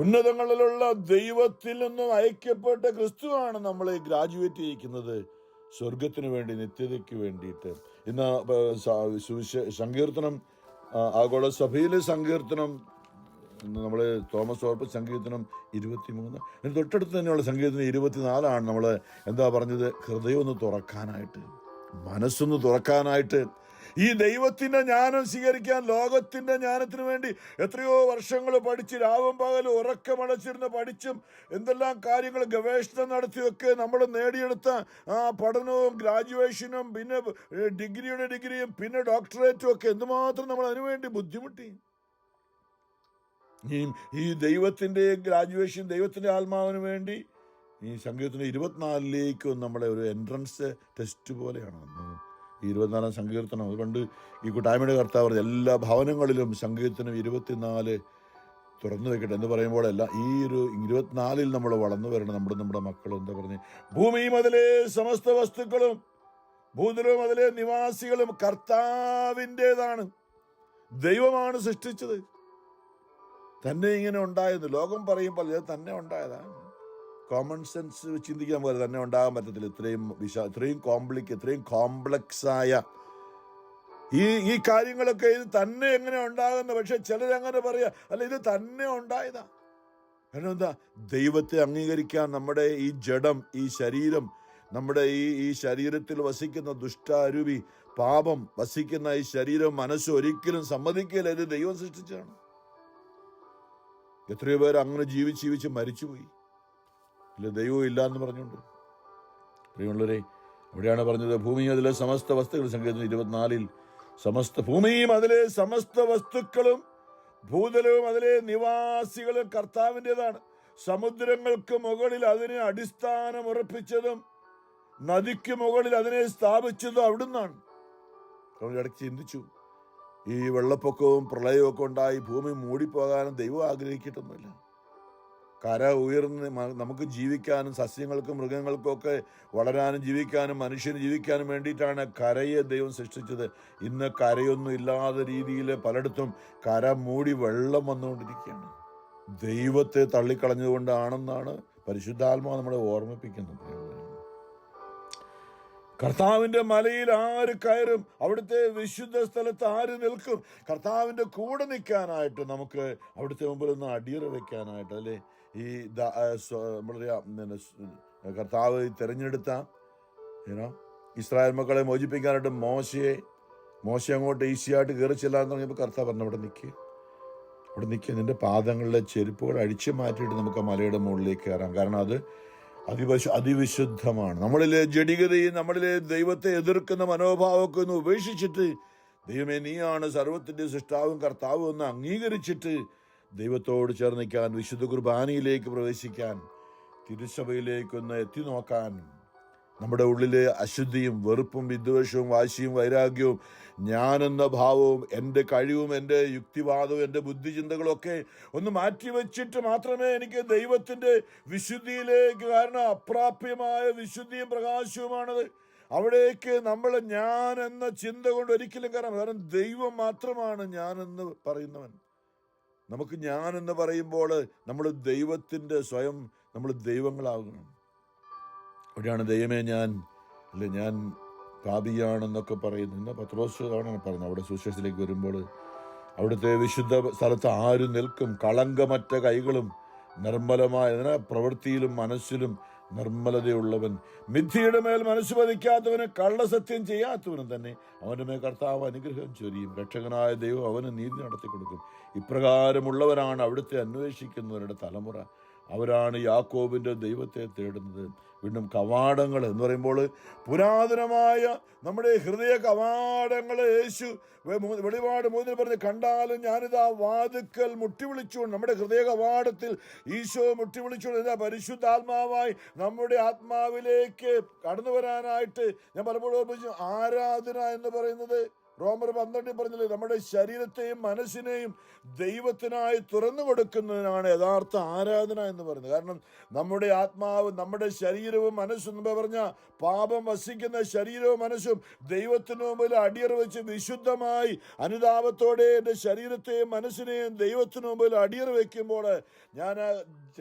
ഉന്നതങ്ങളിലുള്ള ദൈവത്തിൽ നിന്നും ഐക്യപ്പെട്ട ക്രിസ്തുവാണ് നമ്മളെ ഗ്രാജുവേറ്റ് ചെയ്യിക്കുന്നത് സ്വർഗത്തിന് വേണ്ടി, നിത്യതയ്ക്ക് വേണ്ടിയിട്ട്. ഇന്ന് സങ്കീർത്തനം, ആഗോള സഭയിലെ സങ്കീർത്തനം, നമ്മൾ തോമസ് ഓർപ്പ് സങ്കീർത്തനം 23, അതിന് തൊട്ടടുത്ത് തന്നെയുള്ള സങ്കീർത്തനം 24 നമ്മൾ എന്താ പറഞ്ഞത്? ഹൃദയം ഒന്ന് തുറക്കാനായിട്ട്, മനസ്സൊന്ന് തുറക്കാനായിട്ട്, ഈ ദൈവത്തിന്റെ ജ്ഞാനം സ്വീകരിക്കാൻ. ലോകത്തിന്റെ ജ്ഞാനത്തിന് വേണ്ടി എത്രയോ വർഷങ്ങൾ പഠിച്ച് രാവും പകലും ഉറക്കമടച്ചിരുന്ന് പഠിച്ചും എന്തെല്ലാം കാര്യങ്ങൾ ഗവേഷണം നടത്തിയൊക്കെ നമ്മൾ നേടിയെടുത്ത ആ പഠനവും ഗ്രാജുവേഷനും പിന്നെ ഡിഗ്രിയും പിന്നെ ഡോക്ടറേറ്റും ഒക്കെ എന്തുമാത്രം നമ്മൾ അതിനുവേണ്ടി ബുദ്ധിമുട്ടി. ഈ ദൈവത്തിന്റെ ഗ്രാജുവേഷൻ, ദൈവത്തിന്റെ ആത്മാവിന് വേണ്ടി ഈ സങ്കീർത്തനം 24 നമ്മളെ ഒരു എൻട്രൻസ് ടെസ്റ്റ് പോലെയാണ്. ഈ 24 സങ്കീർത്തനം, അതുകൊണ്ട് ഈ കൂട്ടായ്മയുടെ കർത്താവ് പറഞ്ഞ എല്ലാ ഭവനങ്ങളിലും സങ്കീർത്തനം 24 തുറന്നു വെക്കട്ടെ എന്ന് പറയുമ്പോഴല്ല, ഈ ഒരു 24 നമ്മൾ വളർന്നു വരണം. നമ്മുടെ മക്കൾ എന്താ പറഞ്ഞ്, ഭൂമിയും അതിലെ സമസ്ത വസ്തുക്കളും ഭൂതലവും അതിലെ നിവാസികളും കർത്താവിൻ്റെതാണ്. ദൈവമാണ് സൃഷ്ടിച്ചത്. തന്നെ ഇങ്ങനെ ഉണ്ടായത്. ലോകം പറയുമ്പോൾ ഇത് തന്നെ ഉണ്ടായതാണ്. കോമൺ സെൻസ് ചിന്തിക്കാൻ പോലെ തന്നെ ഉണ്ടാകാൻ പറ്റത്തില്ല. ഇത്രയും കോംപ്ലക്സ് ആയ ഈ കാര്യങ്ങളൊക്കെ ഇത് തന്നെ എങ്ങനെ ഉണ്ടാകുന്നത്? പക്ഷെ ചിലരങ്ങനെ പറയാ, അല്ല ഇത് തന്നെ ഉണ്ടായതാ. കാരണം എന്താ? ദൈവത്തെ അംഗീകരിക്കാൻ നമ്മുടെ ഈ ജഡം, ഈ ശരീരം, നമ്മുടെ ഈ ശരീരത്തിൽ വസിക്കുന്ന ദുഷ്ടാരൂപി, പാപം വസിക്കുന്ന ഈ ശരീരം, മനസ്സ് ഒരിക്കലും സമ്മതിക്കില്ല. ഇത് ദൈവം സൃഷ്ടിച്ചാണ്. എത്രയോ പേർ അങ്ങനെ ജീവിച്ച് മരിച്ചുപോയി, ഇല്ല ദൈവം ഇല്ല എന്ന് പറഞ്ഞുകൊണ്ട്. പ്രിയമുള്ളവരെ, അവിടെയാണ് പറഞ്ഞത് ഭൂമി അതിലെ സമസ്ത വസ്തുക്കൾ. സങ്കീർത്തനം 24 ഭൂമിയും അതിലെ സമസ്ത വസ്തുക്കളും ഭൂതലവും അതിലെ നിവാസികളും കർത്താവിൻ്റെതാണ്. സമുദ്രങ്ങൾക്ക് മുകളിൽ അതിനെ അടിസ്ഥാനം ഉറപ്പിച്ചതും നദിക്ക് മുകളിൽ അതിനെ സ്ഥാപിച്ചതും അവിടുന്നാണ്. നമ്മൾ ഇടയ്ക്ക് ചിന്തിച്ചു, ഈ വെള്ളപ്പൊക്കവും പ്രളയവും ഒക്കെ ഉണ്ടായി ഭൂമി മൂടിപ്പോകാനും ദൈവം ആഗ്രഹിക്കിട്ടൊന്നുമില്ല. കര ഉയർന്ന് നമുക്ക് ജീവിക്കാനും സസ്യങ്ങൾക്കും മൃഗങ്ങൾക്കും ഒക്കെ വളരാനും ജീവിക്കാനും മനുഷ്യന് ജീവിക്കാനും വേണ്ടിയിട്ടാണ് കരയെ ദൈവം സൃഷ്ടിച്ചത്. ഇന്ന് കരയൊന്നും ഇല്ലാത്ത രീതിയിൽ പലയിടത്തും കര മൂടി വെള്ളം വന്നുകൊണ്ടിരിക്കുകയാണ്. ദൈവത്തെ തള്ളിക്കളഞ്ഞതുകൊണ്ടാണെന്നാണ് പരിശുദ്ധാത്മാവ് നമ്മളെ ഓർമ്മിപ്പിക്കുന്നത്. കർത്താവിന്റെ മലയിൽ ആര് കയറും? അവിടുത്തെ വിശുദ്ധ സ്ഥലത്ത് ആര് നിൽക്കും? കർത്താവിന്റെ കൂടെ നിൽക്കാനായിട്ട്, നമുക്ക് അവിടുത്തെ മുമ്പിൽ ഒന്ന് അടിയറ വെക്കാനായിട്ട്, അല്ലേ? ഈ കർത്താവ് തിരഞ്ഞെടുത്ത ഇസ്രായേൽ മക്കളെ മോചിപ്പിക്കാനായിട്ട് മോശ അങ്ങോട്ട് ഈസിയായിട്ട് കയറി ചെല്ലാൻ തുടങ്ങിയപ്പോൾ കർത്താവ് പറഞ്ഞു, അവിടെ നിൽക്കുക, നിന്റെ പാദങ്ങളിലെ ചെരുപ്പുകൾ അഴിച്ചു മാറ്റിയിട്ട് നമുക്ക് ആ മലയുടെ മുകളിലേക്ക് കയറാം. കാരണം അത് അതിവിശുദ്ധമാണ്. നമ്മളിലെ ജഡികതയും നമ്മളിലെ ദൈവത്തെ എതിർക്കുന്ന മനോഭാവമൊക്കെ ഒന്ന് ഉപേക്ഷിച്ചിട്ട്, ദൈവമേ നീയാണ് സർവ്വത്തിൻ്റെ സൃഷ്ടാവും കർത്താവും എന്ന് അംഗീകരിച്ചിട്ട് ദൈവത്തോട് ചേർന്നിക്കാൻ, വിശുദ്ധ കുർബാനയിലേക്ക് പ്രവേശിക്കാൻ, തിരുസഭയിലേക്കൊന്ന് എത്തി നോക്കാൻ, നമ്മുടെ ഉള്ളിലെ അശുദ്ധിയും വെറുപ്പും വിദ്വേഷവും വാശിയും വൈരാഗ്യവും ഞാനെന്ന ഭാവവും എൻ്റെ കഴിവും എൻ്റെ യുക്തിവാദവും എൻ്റെ ബുദ്ധിചിന്തകളും ഒക്കെ ഒന്ന് മാറ്റിവെച്ചിട്ട് മാത്രമേ എനിക്ക് ദൈവത്തിൻ്റെ വിശുദ്ധിയിലേക്ക്, കാരണം അപ്രാപ്യമായ വിശുദ്ധിയും പ്രകാശവുമാണത്, അവിടേക്ക് നമ്മൾ ഞാൻ എന്ന ചിന്ത കൊണ്ട് ഒരിക്കലും കയറാം. കാരണം ദൈവം മാത്രമാണ് ഞാനെന്ന് പറയുന്നവൻ. നമുക്ക് ഞാനെന്ന് പറയുമ്പോൾ നമ്മൾ ദൈവത്തിൻ്റെ സ്വയം നമ്മൾ ദൈവങ്ങളാകണം. അവിടെയാണ് ദൈവമേ ഞാൻ പാപിയാണെന്നൊക്കെ പറയുന്നു. ഇന്ന് പത്രോസ് ആണ് പറയുന്നത്. അവിടെ സുവിശേഷത്തിലേക്ക് വരുമ്പോൾ അവിടുത്തെ വിശുദ്ധ സ്ഥലത്ത് ആര് നിൽക്കും? കളങ്കമറ്റ കൈകളും നിർമ്മലമായ പ്രവൃത്തിയിലും മനസ്സിലും നിർമ്മലതയുള്ളവൻ, മിഥ്യയുടെ മേൽ മനസ്സ് പതിക്കാത്തവന്, കള്ളസത്യം ചെയ്യാത്തവനും തന്നെ അവൻ്റെ മേൽ കർത്താവ് അനുഗ്രഹം ചൊരിയും. രക്ഷകനായ ദൈവം അവന് നീതി നടത്തി കൊടുക്കും. ഇപ്രകാരമുള്ളവരാണ് അവിടുത്തെ അന്വേഷിക്കുന്നവരുടെ തലമുറ. അവരാണ് യാക്കോബിൻ്റെ ദൈവത്തെ തേടുന്നത്. വീണ്ടും കവാടങ്ങൾ എന്ന് പറയുമ്പോൾ പുരാതനമായ നമ്മുടെ ഹൃദയ കവാടങ്ങൾ യേശു വെളിപാട് 3 പറഞ്ഞ്, കണ്ടാലും ഞാനിതാ വാതിക്കൽ മുട്ടി വിളിച്ചുകൊണ്ട്, നമ്മുടെ ഹൃദയ കവാടത്തിൽ ഈശോ മുട്ടി വിളിച്ചുകൊണ്ട് പരിശുദ്ധാത്മാവായി നമ്മുടെ ആത്മാവിലേക്ക് കടന്നു വരാനായിട്ട് ഞാൻ പലപ്പോഴും ഓർമ്മിച്ചു. ആരാധന എന്ന് പറയുന്നത് റോമർ 12 പറഞ്ഞില്ലേ, നമ്മുടെ ശരീരത്തെയും മനസ്സിനെയും ദൈവത്തിനായി തുറന്നു കൊടുക്കുന്നതിനാണ് യഥാർത്ഥ ആരാധന എന്ന് പറയുന്നത്. കാരണം നമ്മുടെ ആത്മാവ്, നമ്മുടെ ശരീരവും മനസ്സും എന്ന് പറഞ്ഞ പാപം വസിക്കുന്ന ശരീരവും മനസ്സും ദൈവത്തിന് മുമ്പിൽ അടിയറ വെച്ച് വിശുദ്ധമായി അനുതാപത്തോടെ എൻ്റെ ശരീരത്തെയും മനസ്സിനെയും ദൈവത്തിന് മുമ്പിൽ അടിയറ വെക്കുമ്പോൾ, ഞാൻ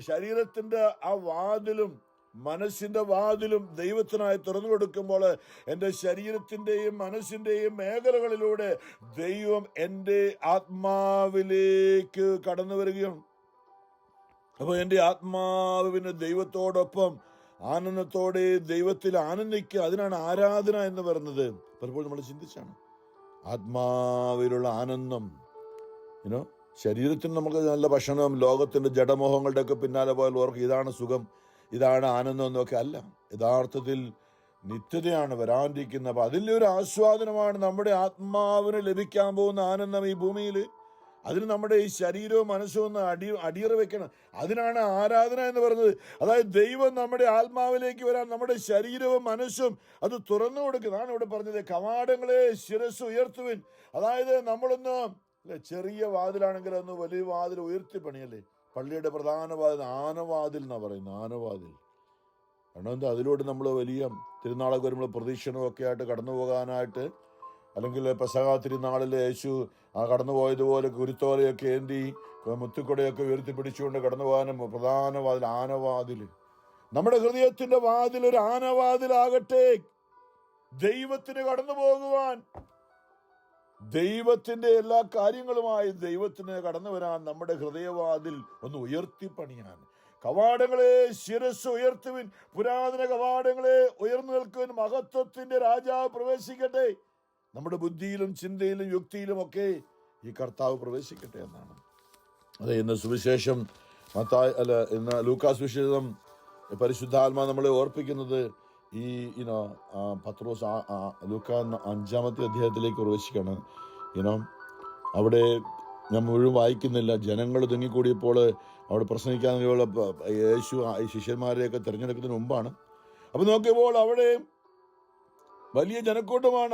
ശരീരത്തിൻ്റെ ആ വാതിലും മനസ്സിന്റെ വാതിലും ദൈവത്തിനായി തുറന്നു കൊടുക്കുമ്പോൾ, എൻ്റെ ശരീരത്തിൻ്റെയും മനസ്സിൻ്റെയും മേഖലകളിലൂടെ ദൈവം എൻ്റെ ആത്മാവിലേക്ക് കടന്നു വരികയാണ്. അപ്പോൾ എൻ്റെ ആത്മാവിന് ദൈവത്തോടൊപ്പം ആനന്ദത്തോടെ ദൈവത്തിൽ ആനന്ദിക്കുക, അതിനാണ് ആരാധന എന്ന് പറയുന്നത്. പലപ്പോഴും നമ്മൾ ചിന്തിച്ചാണ് ആത്മാവിലുള്ള ആനന്ദം. ശരീരത്തിന് നമുക്ക് നല്ല ഭക്ഷണം, ലോകത്തിൻ്റെ ജഡമോഹങ്ങളുടെ ഒക്കെ പിന്നാലെ പോയാൽ ഓർക്ക് ഇതാണ് സുഖം, ഇതാണ് ആനന്ദം എന്നൊക്കെ അല്ല. യഥാർത്ഥത്തിൽ നിത്യതയാണ് വരാനിരിക്കുന്നത്. അപ്പം അതിൻ്റെ ഒരു ആസ്വാദനമാണ് നമ്മുടെ ആത്മാവിന് ലഭിക്കാൻ പോകുന്ന ആനന്ദം ഈ ഭൂമിയിൽ. അതിന് നമ്മുടെ ഈ ശരീരവും മനസ്സും ഒന്ന് അടിയറ വെക്കണം. അതിനാണ് ആരാധന എന്ന് പറയുന്നത്. അതായത് ദൈവം നമ്മുടെ ആത്മാവിലേക്ക് വരാൻ നമ്മുടെ ശരീരവും മനസ്സും അത് തുറന്നു കൊടുക്കുന്നതാണ് ഇവിടെ പറഞ്ഞത്. കവാടങ്ങളെ ശിരസ് ഉയർത്തുവിൻ. അതായത് നമ്മളൊന്ന് ചെറിയ വാതിലാണെങ്കിൽ ഒന്ന് വലിയ വാതിൽ ഉയർത്തി പണിയല്ലേ. പള്ളിയുടെ പ്രധാന വാതിൽ ആനവാതിൽ എന്നാണ് പറയുന്നത്, ആനവാതിൽ. കാരണം എന്താ, അതിലൂടെ നമ്മൾ വലിയ തിരുനാളൊക്കെ വരുമ്പോൾ പ്രദക്ഷിണമൊക്കെ ആയിട്ട് കടന്നു പോകാനായിട്ട്, അല്ലെങ്കിൽ പെസഹ തിരുനാളിൽ യേശു കടന്നു പോയതുപോലെ കുരുത്തോലയൊക്കെ ഏന്തി മുത്തുക്കൊടയൊക്കെ ഉയർത്തി പിടിച്ചുകൊണ്ട് കടന്നു പോകാനും പ്രധാന വാതിൽ ആനവാതിൽ. നമ്മുടെ ഹൃദയത്തിന്റെ വാതിൽ ഒരു ആനവാതിലാകട്ടെ. ദൈവത്തിന് കടന്നു പോകുവാൻ, ദൈവത്തിന്റെ എല്ലാ കാര്യങ്ങളുമായി ദൈവത്തിന് കടന്നു വരാൻ നമ്മുടെ ഹൃദയവാതിൽ ഒന്ന് ഉയർത്തിപ്പണിയാൻ. കവാടങ്ങളെ ശിരസ് ഉയർത്തുവിൻ, പുരാതന കവാടങ്ങളെ ഉയർന്നു നിൽക്കുവിൻ, മഹത്വത്തിന്റെ രാജാവ് പ്രവേശിക്കട്ടെ. നമ്മുടെ ബുദ്ധിയിലും ചിന്തയിലും യുക്തിയിലും ഒക്കെ ഈ കർത്താവ് പ്രവേശിക്കട്ടെ എന്നാണ്. അതെ, ഇന്ന് സുവിശേഷം ഇന്ന് ലൂക്കാ സുവിശേഷം പരിശുദ്ധാത്മാ നമ്മളെ ഓർപ്പിക്കുന്നത് ഈ പത്രോസ് ലൂക്കാ 5-ാമത്തെ അധ്യായത്തിലേക്ക് പ്രവേശിക്കണം. അവിടെ ഞാൻ മുഴുവൻ വായിക്കുന്നില്ല. ജനങ്ങൾ തിങ്ങിക്കൂടിയപ്പോൾ അവിടെ പ്രസംഗിക്കാനുള്ള യേശു ശിഷ്യന്മാരെയൊക്കെ തിരഞ്ഞെടുക്കുന്നതിന് മുമ്പാണ്. അപ്പം നോക്കിയപ്പോൾ അവിടെ വലിയ ജനക്കൂട്ടമാണ്.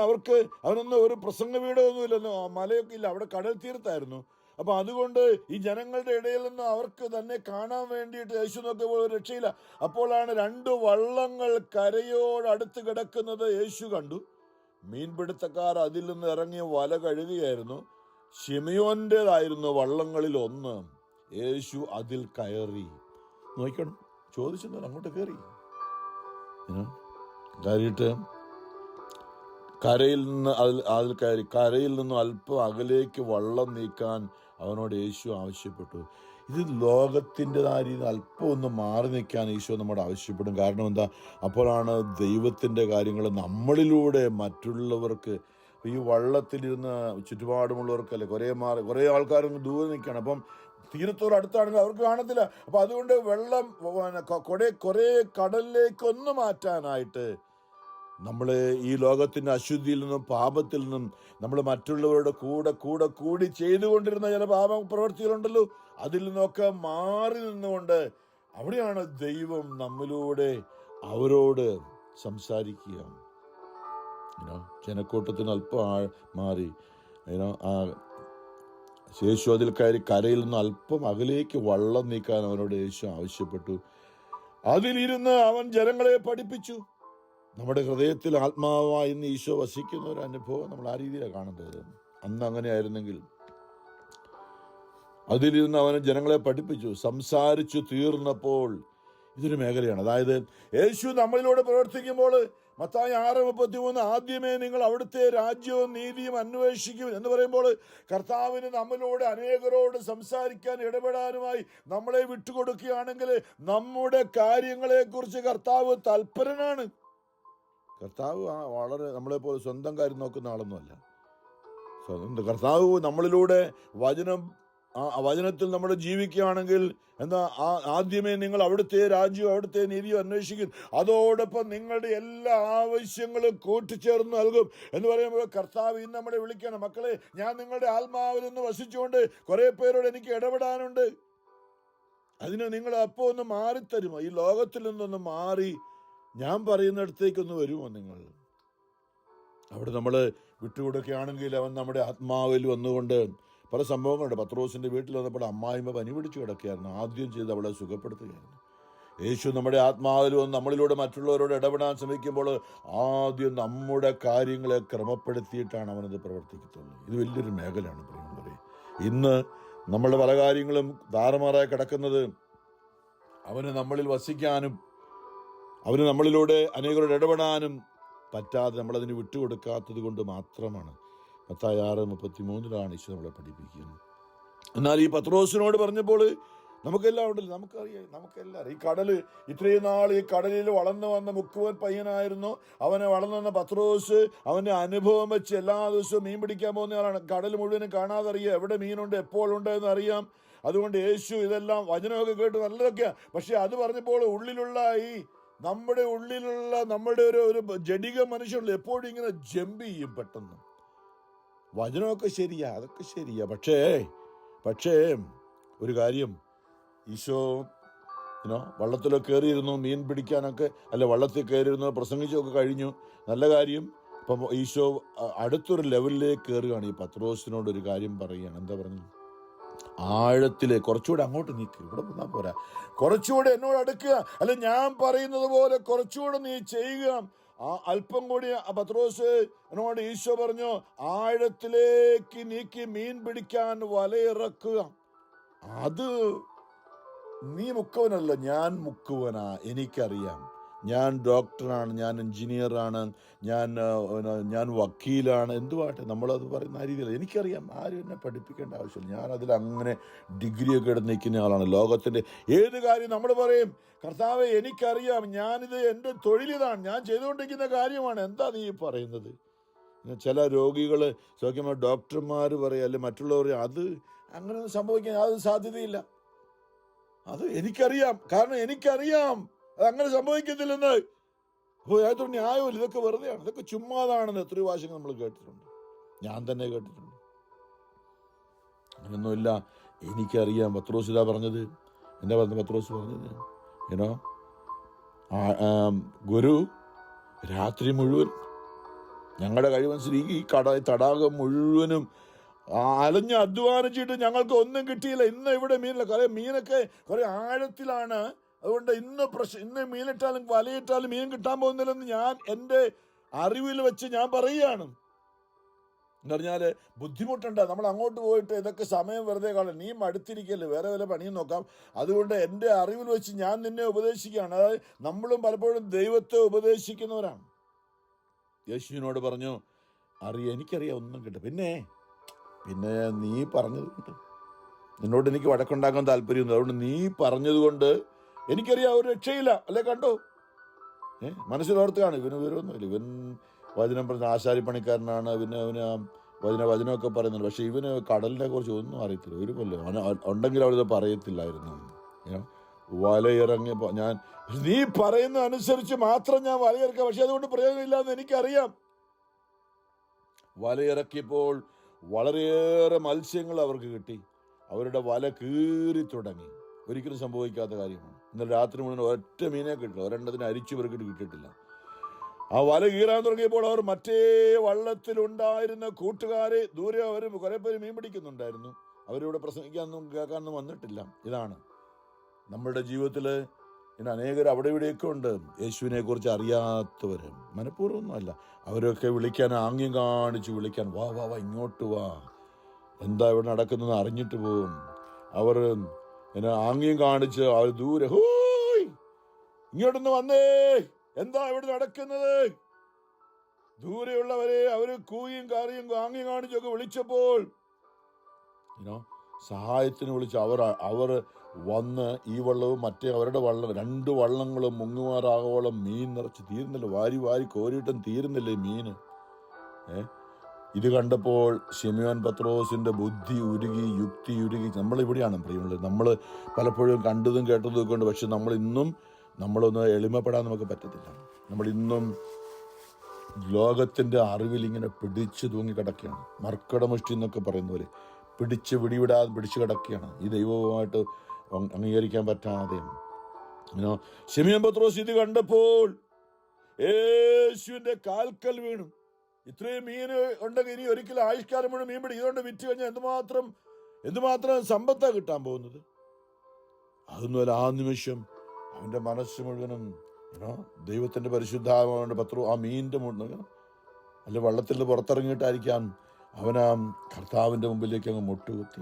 അവനൊന്നും ഒരു പ്രസംഗ വീടൊന്നുമില്ലെന്നോ, മലയൊക്കെ ഇല്ല, അവിടെ കടൽ തീരത്തായിരുന്നു. അപ്പൊ അതുകൊണ്ട് ഈ ജനങ്ങളുടെ ഇടയിൽ നിന്ന് അവർക്ക് തന്നെ കാണാൻ വേണ്ടിയിട്ട് യേശു നോക്കിയപ്പോൾ ഒരു രക്ഷയില്ല. അപ്പോഴാണ് 2 വള്ളങ്ങൾ കരയോടടുത്ത് കിടക്കുന്നത് യേശു കണ്ടു. മീൻപിടുത്തക്കാർ അതിൽ നിന്ന് ഇറങ്ങി വല കഴുകുകയായിരുന്നു. ശിമയോന്റേതായിരുന്നു വള്ളങ്ങളിൽ ഒന്ന്. യേശു അതിൽ കയറി. നോക്കണം, ചോദിച്ചെന്നാൽ അങ്ങോട്ട് കയറിയിട്ട് കരയിൽ നിന്ന് അതിൽ കയറി. കരയിൽ നിന്നും അല്പം അകലേക്ക് വള്ളം നീക്കാൻ അവനോട് യേശു ആവശ്യപ്പെട്ടു. ഇത് ലോകത്തിൻ്റെതായ രീതിയിൽ അല്പം ഒന്ന് മാറി നിൽക്കാൻ ഈശോ നമ്മോട് ആവശ്യപ്പെടും. കാരണം എന്താ, അപ്പോഴാണ് ദൈവത്തിൻ്റെ കാര്യങ്ങൾ നമ്മളിലൂടെ മറ്റുള്ളവർക്ക്. ഈ വള്ളത്തിലിരുന്ന് ചുറ്റുപാടുമുള്ളവർക്കല്ലേ കുറേ ആൾക്കാരൊന്ന് ദൂരെ നിൽക്കുകയാണ്. അപ്പം തീരത്തോട് അടുത്താണെങ്കിൽ അവർക്ക് കാണത്തില്ല. അപ്പം അതുകൊണ്ട് വെള്ളം കുറേ കടലിലേക്കൊന്ന് മാറ്റാനായിട്ട് നമ്മൾ ഈ ലോകത്തിൻ്റെ അശുദ്ധിയിൽ നിന്നും പാപത്തിൽ നിന്നും നമ്മൾ മറ്റുള്ളവരുടെ കൂടി ചെയ്തുകൊണ്ടിരുന്ന ചില പാപ പ്രവൃത്തികളുണ്ടല്ലോ, അതിൽ നിന്നൊക്കെ മാറി നിന്നുകൊണ്ട് അവിടെയാണ് ദൈവം നമ്മിലൂടെ അവരോട് സംസാരിക്കുക. ജനക്കൂട്ടത്തിന് അല്പം മാറി യേശു അതിൽ കയറി കരയിൽ നിന്ന് അല്പം അകലേക്ക് വള്ളം നീക്കാൻ അവനോട് യേശു ആവശ്യപ്പെട്ടു. അതിലിരുന്ന് അവൻ ജനങ്ങളെ പഠിപ്പിച്ചു. നമ്മുടെ ഹൃദയത്തിൽ ആത്മാവായി ഇന്ന് ഈശോ വസിക്കുന്ന ഒരു അനുഭവം നമ്മൾ ആ രീതിയിലാണ് കാണേണ്ടത്. അന്ന് അങ്ങനെ ആയിരുന്നെങ്കിൽ അതിലിരുന്ന് അവന് ജനങ്ങളെ പഠിപ്പിച്ചു. സംസാരിച്ചു തീർന്നപ്പോൾ, ഇതൊരു മേഖലയാണ്. അതായത് യേശു നമ്മളിലൂടെ പ്രവർത്തിക്കുമ്പോൾ മത്തായി 6:33 ആദ്യമേ നിങ്ങൾ അവിടുത്തെ രാജ്യവും നീതിയും അന്വേഷിക്കും എന്ന് പറയുമ്പോൾ കർത്താവിന് നമ്മളിലൂടെ അനേകരോട് സംസാരിക്കാൻ ഇടപെടാനുമായി നമ്മളെ വിട്ടുകൊടുക്കുകയാണെങ്കിൽ നമ്മുടെ കാര്യങ്ങളെക്കുറിച്ച് കർത്താവ് തൽപരനാണ്. കർത്താവ് വളരെ നമ്മളെപ്പോലെ സ്വന്തം കാര്യം നോക്കുന്ന ആളൊന്നുമല്ല. കർത്താവ് നമ്മളിലൂടെ വചനത്തിൽ നമ്മൾ ജീവിക്കുകയാണെങ്കിൽ എന്താ, ആദ്യമേ നിങ്ങൾ അവിടുത്തെ രാജ്യവും അവിടുത്തെ നീതിയും അന്വേഷിക്കും, അതോടൊപ്പം നിങ്ങളുടെ എല്ലാ ആവശ്യങ്ങളും കൂട്ടിച്ചേർന്ന് നൽകും എന്ന് പറയുമ്പോൾ കർത്താവ് ഇന്ന് നമ്മളെ വിളിക്കണം. മക്കളെ, ഞാൻ നിങ്ങളുടെ ആത്മാവിൽ നിന്ന് വസിച്ചുകൊണ്ട് കുറെ പേരോട് എനിക്ക് ഇടപെടാനുണ്ട്. അതിന് നിങ്ങൾ അപ്പോൾ ഒന്ന് മാറിത്തരുമോ? ഈ ലോകത്തിൽ നിന്നൊന്ന് മാറി ഞാൻ പറയുന്നിടത്തേക്കൊന്ന് വരുമോ നിങ്ങൾ? അവിടെ നമ്മൾ വിട്ടുകൊടുക്കുകയാണെങ്കിൽ അവൻ നമ്മുടെ ആത്മാവിൽ വന്നുകൊണ്ട് പല സംഭവങ്ങളുണ്ട്. പത്രോസിൻ്റെ വീട്ടിൽ വന്നപ്പോൾ അമ്മായിമ്മ പനി പിടിച്ച് കിടക്കുകയായിരുന്നു. ആദ്യം ചെയ്ത് അവളെ സുഖപ്പെടുത്തുകയായിരുന്നു. യേശു നമ്മുടെ ആത്മാവിൽ വന്ന് നമ്മളിലൂടെ മറ്റുള്ളവരോട് ഇടപെടാൻ ശ്രമിക്കുമ്പോൾ ആദ്യം നമ്മുടെ കാര്യങ്ങളെ ക്രമപ്പെടുത്തിയിട്ടാണ് അവനത് പ്രവർത്തിക്കത്തുള്ളൂ. ഇത് വലിയൊരു മേഖലയാണ് പ്രിയമുള്ളവരെ. ഇന്ന് നമ്മളുടെ പല കാര്യങ്ങളും താറുമാറായി കിടക്കുന്നത് അവന് നമ്മളിൽ വസിക്കാനും അവന് നമ്മളിലൂടെ അനേകരോട് ഇടപെടാനും പറ്റാതെ നമ്മളതിന് വിട്ടുകൊടുക്കാത്തത് കൊണ്ട് മാത്രമാണ്. മത്തായി 6:33 ഈശോ നമ്മളെ പഠിപ്പിക്കുന്നത്. എന്നാൽ ഈ പത്രോസിനോട് പറഞ്ഞപ്പോൾ നമുക്കെല്ലാം ഉണ്ടല്ലോ, നമുക്കെല്ലാം ഈ കടല് ഇത്രയും നാൾ ഈ കടലിൽ വളർന്നു വന്ന മുക്കുവൻ പയ്യനായിരുന്നു. അവനെ വളർന്നു വന്ന പത്രോസ് അവൻ്റെ അനുഭവം വെച്ച് എല്ലാ ദിവസവും മീൻ പിടിക്കാൻ പോകുന്നയാളാണ്. കടൽ മുഴുവനും കാണാതെ അറിയാം, എവിടെ മീനുണ്ട് എപ്പോഴുണ്ട് എന്ന് അറിയാം. അതുകൊണ്ട് യേശു ഇതെല്ലാം വചനമൊക്കെ കേട്ട് നല്ലതൊക്കെയാണ്. പക്ഷെ അത് പറഞ്ഞപ്പോൾ ഉള്ളിലുള്ള ഈ നമ്മുടെ ഉള്ളിലുള്ള നമ്മുടെ ഒരു ജഡിക മനുഷ്യനുള്ള എപ്പോഴും ഇങ്ങനെ ജമ്പ് ചെയ്യും പെട്ടെന്ന്. വചനമൊക്കെ ശരിയാ, അതൊക്കെ ശരിയാ. പക്ഷേ ഒരു കാര്യം, ഈശോ വള്ളത്തിലൊക്കെ കയറിയിരുന്നു മീൻ പിടിക്കാനൊക്കെ, അല്ല വള്ളത്തിൽ കയറിയിരുന്നു പ്രസംഗിച്ചൊക്കെ കഴിഞ്ഞു, നല്ല കാര്യം. അപ്പം ഈശോ അടുത്തൊരു ലെവലിലേക്ക് കയറുകയാണ്. ഈ പത്രോസിനോട് ഒരു കാര്യം പറയുകയാണ്. എന്താ പറഞ്ഞു? ആഴത്തിലെ കുറച്ചുകൂടെ അങ്ങോട്ട് നീക്കുക, ഇവിടെ വന്നാൽ പോരാ, കുറച്ചുകൂടെ എന്നോട് അടുക്കുക, അല്ല ഞാൻ പറയുന്നത് പോലെ കുറച്ചുകൂടെ നീ ചെയ്യുക. അല്പം കൂടി പത്രോസ് എന്നോട് ഈശോ പറഞ്ഞു, ആഴത്തിലേക്ക് നീക്കി മീൻ പിടിക്കാൻ വലയിറക്കുക. അത് നീ മുക്കുവനല്ല, ഞാൻ മുക്കുവനാ. എനിക്കറിയാം, ഞാൻ ഡോക്ടറാണ്, ഞാൻ എഞ്ചിനീയറാണ്, ഞാൻ വക്കീലാണ്, എന്തുവാട്ടെ നമ്മളത് പറയുന്ന ആ രീതിയിൽ എനിക്കറിയാം. ആരും എന്നെ പഠിപ്പിക്കേണ്ട ആവശ്യമില്ല. ഞാൻ അതിൽ അങ്ങനെ ഡിഗ്രിയൊക്കെ എടുത്ത് നിൽക്കുന്ന ആളാണ്. ലോകത്തിൻ്റെ ഏത് കാര്യം നമ്മൾ പറയും, കർത്താവേ എനിക്കറിയാം, ഞാനിത് എൻ്റെ തൊഴിലിതാണ്, ഞാൻ ചെയ്തുകൊണ്ടിരിക്കുന്ന കാര്യമാണ്. എന്താ നീ പറയുന്നത്? ചില രോഗികൾ സൗഖ്യമായി ഡോക്ടർമാർ പറയും, അല്ലെ മറ്റുള്ളവർ, അത് അങ്ങനെ സംഭവിക്കാൻ യാതൊരു സാധ്യതയില്ല. അത് എനിക്കറിയാം, കാരണം എനിക്കറിയാം അതങ്ങനെ സംഭവിക്കത്തില്ലെന്ന്. അപ്പോൾ യാതൊരു ന്യായമില്ല, ഇതൊക്കെ വെറുതെയാണ്, ഇതൊക്കെ ചുമ്മാതാണെന്ന് എത്രയോ പ്രാവശ്യം നമ്മൾ കേട്ടിട്ടുണ്ട്. ഞാൻ തന്നെ കേട്ടിട്ടുണ്ട്. അങ്ങനൊന്നുമില്ല, എനിക്കറിയാം. പത്രോസ് ഇതാ പറഞ്ഞത്. എന്താ പറഞ്ഞത് പത്രോസ് പറഞ്ഞത്? ഗുരു, രാത്രി മുഴുവൻ ഞങ്ങളുടെ കഴിവനുസരിച്ച് ഈ തടാകം മുഴുവനും അലഞ്ഞ് അധ്വാനിച്ചിട്ട് ഞങ്ങൾക്ക് ഒന്നും കിട്ടിയില്ല. ഇന്ന് ഇവിടെ മീനില്ല, മീനൊക്കെ കുറെ ആഴത്തിലാണ്. അതുകൊണ്ട് ഇന്ന് മീനിട്ടാലും വലയിട്ടാലും മീൻ കിട്ടാൻ പോകുന്നില്ലെന്ന് ഞാൻ എൻ്റെ അറിവിൽ വെച്ച് ഞാൻ പറയുകയാണ്. എന്ന് പറഞ്ഞാൽ ബുദ്ധിമുട്ടുണ്ട്. നമ്മൾ അങ്ങോട്ട് പോയിട്ട് ഇതൊക്കെ സമയം വെറുതെ കാണും. നീ മടുത്തിരിക്കല്ലേ, വേറെ വല്ല പണിയും നോക്കാം. അതുകൊണ്ട് എൻ്റെ അറിവിൽ വെച്ച് ഞാൻ നിന്നെ ഉപദേശിക്കുകയാണ്. അതായത് നമ്മളും പലപ്പോഴും ദൈവത്തെ ഉപദേശിക്കുന്നവരാണ്. യേശുവിനോട് പറഞ്ഞു, എനിക്കറിയാം, ഒന്നും കിട്ടും. പിന്നെ നീ പറഞ്ഞത് കൊണ്ട് നിന്നോട് എനിക്ക് വഴക്കുണ്ടാക്കാൻ താല്പര്യമുണ്ട്. അതുകൊണ്ട് നീ പറഞ്ഞത് കൊണ്ട് എനിക്കറിയാം ഒരു രക്ഷയില്ല, അല്ലേ? കണ്ടോ, മനസ്സിലോർത്തുകയാണ്. ഇവന് വിവരമൊന്നുമില്ല. ഇവൻ വചനം പറഞ്ഞ ആശാരിപ്പണിക്കാരനാണ്. വചനമൊക്കെ പറയുന്നുണ്ട്. പക്ഷെ ഇവന് കടലിനെ കുറിച്ച് ഒന്നും അറിയത്തില്ല. ഒരു കൊല്ലം ഉണ്ടെങ്കിൽ അവളിത് പറയത്തില്ലായിരുന്നു. വലയിറങ്ങിയപ്പോൾ നീ പറയുന്ന അനുസരിച്ച് മാത്രം ഞാൻ വലയിറക്കാം, പക്ഷെ അതുകൊണ്ട് പ്രയോജനമില്ല എന്ന് എനിക്കറിയാം. വലയിറക്കിയപ്പോൾ വളരെയേറെ മത്സ്യങ്ങൾ അവർക്ക് കിട്ടി. അവരുടെ വല കീറി തുടങ്ങി. ഒരിക്കലും സംഭവിക്കാത്ത കാര്യമാണ്. ഇന്നലെ രാത്രി മുഴുവൻ ഒറ്റ മീനെ കിട്ടില്ല, ഒരെണ്ണത്തിന് അരിച്ചു പെറുക്കിട്ട് കിട്ടിയിട്ടില്ല. ആ വല കീറാൻ തുടങ്ങിയപ്പോൾ അവർ മറ്റേ വള്ളത്തിലുണ്ടായിരുന്ന കൂട്ടുകാരെ ദൂരെ അവർ കുറെ പേര് മീൻ പിടിക്കുന്നുണ്ടായിരുന്നു. അവരിവിടെ പ്രസംഗിക്കാനൊന്നും കേൾക്കാനൊന്നും വന്നിട്ടില്ല. ഇതാണ് നമ്മളുടെ ജീവിതത്തിൽ അനേകർ അവിടെ ഇവിടെയൊക്കെ ഉണ്ട്, യേശുവിനെ കുറിച്ച് അറിയാത്തവർ. മനഃപൂർവ്വമൊന്നുമല്ല, അവരൊക്കെ വിളിക്കാൻ, ആംഗ്യം കാണിച്ച് വിളിക്കാൻ, വാ വാ വാ ഇങ്ങോട്ട് വാ, എന്താ ഇവിടെ നടക്കുന്നത് അറിഞ്ഞിട്ട് പോവും. അവർ ആംഗ്യം കാണിച്ച് അവർ ദൂരെ, ഹോയ് ഇങ്ങോട്ടൊന്ന് വന്നേ, എന്താ ഇവിടെ നടക്കുന്നത്? ദൂരെയുള്ളവരെ അവർ കൂയും കാറിയും ആംഗ്യം കാണിച്ചൊക്കെ വിളിച്ചപ്പോൾ സഹായത്തിന് വിളിച്ച് അവർ വന്ന് ഈ വള്ളവും മറ്റേ അവരുടെ വള്ളം, 2 വള്ളങ്ങളും മുങ്ങുമാറാകോളം മീൻ നിറച്ച് തീരുന്നില്ല. വാരി കോരിയിട്ടും തീരുന്നില്ല ഈ മീന്. ഇത് കണ്ടപ്പോൾ ശിമയോൻ പത്രോസിന്റെ ബുദ്ധി ഉരുകി, യുക്തി ഉരുകി. നമ്മളിവിടെയാണ് പ്രിയമുള്ളത്. നമ്മൾ പലപ്പോഴും കണ്ടതും കേട്ടതും ഒക്കെ ഉണ്ട്. പക്ഷെ നമ്മളൊന്ന് എളിമപ്പെടാൻ നമുക്ക് പറ്റത്തില്ല. നമ്മളിന്നും ലോകത്തിന്റെ അറിവിൽ ഇങ്ങനെ പിടിച്ചു തൂങ്ങി കിടക്കുകയാണ്. മർക്കടമുഷ്ടി എന്നൊക്കെ പറയുന്നവര് പിടിവിടാതെ പിടിച്ചു കിടക്കുകയാണ്. ഈ ദൈവവുമായിട്ട് അംഗീകരിക്കാൻ പറ്റാതെ. ശിമയോൻ പത്രോസ് ഇത് കണ്ടപ്പോൾ യേശുവിന്റെ കാൽക്കൽ വീണു. ഇത്രയും മീൻ ഉണ്ടെങ്കിൽ ഇനി ഒരിക്കലും ആയുഷ്കാലം മുഴുവൻ മീൻ പിടി, ഇതുകൊണ്ട് വിറ്റ് കഴിഞ്ഞാൽ എന്തുമാത്രം സമ്പത്താണ് കിട്ടാൻ പോകുന്നത്. അതൊന്നുമല്ല, ആ നിമിഷം അവന്റെ മനസ്സ് മുഴുവനും ദൈവത്തിന്റെ പരിശുദ്ധാത്മാവിന്റെ ആ മീനിന്റെ അല്ല വള്ളത്തിൽ നിന്ന് പുറത്തിറങ്ങിയിട്ടായിരിക്കാം അവൻ ആ കർത്താവിന്റെ മുമ്പിലേക്ക് അങ്ങ് മുട്ടുകുത്തി.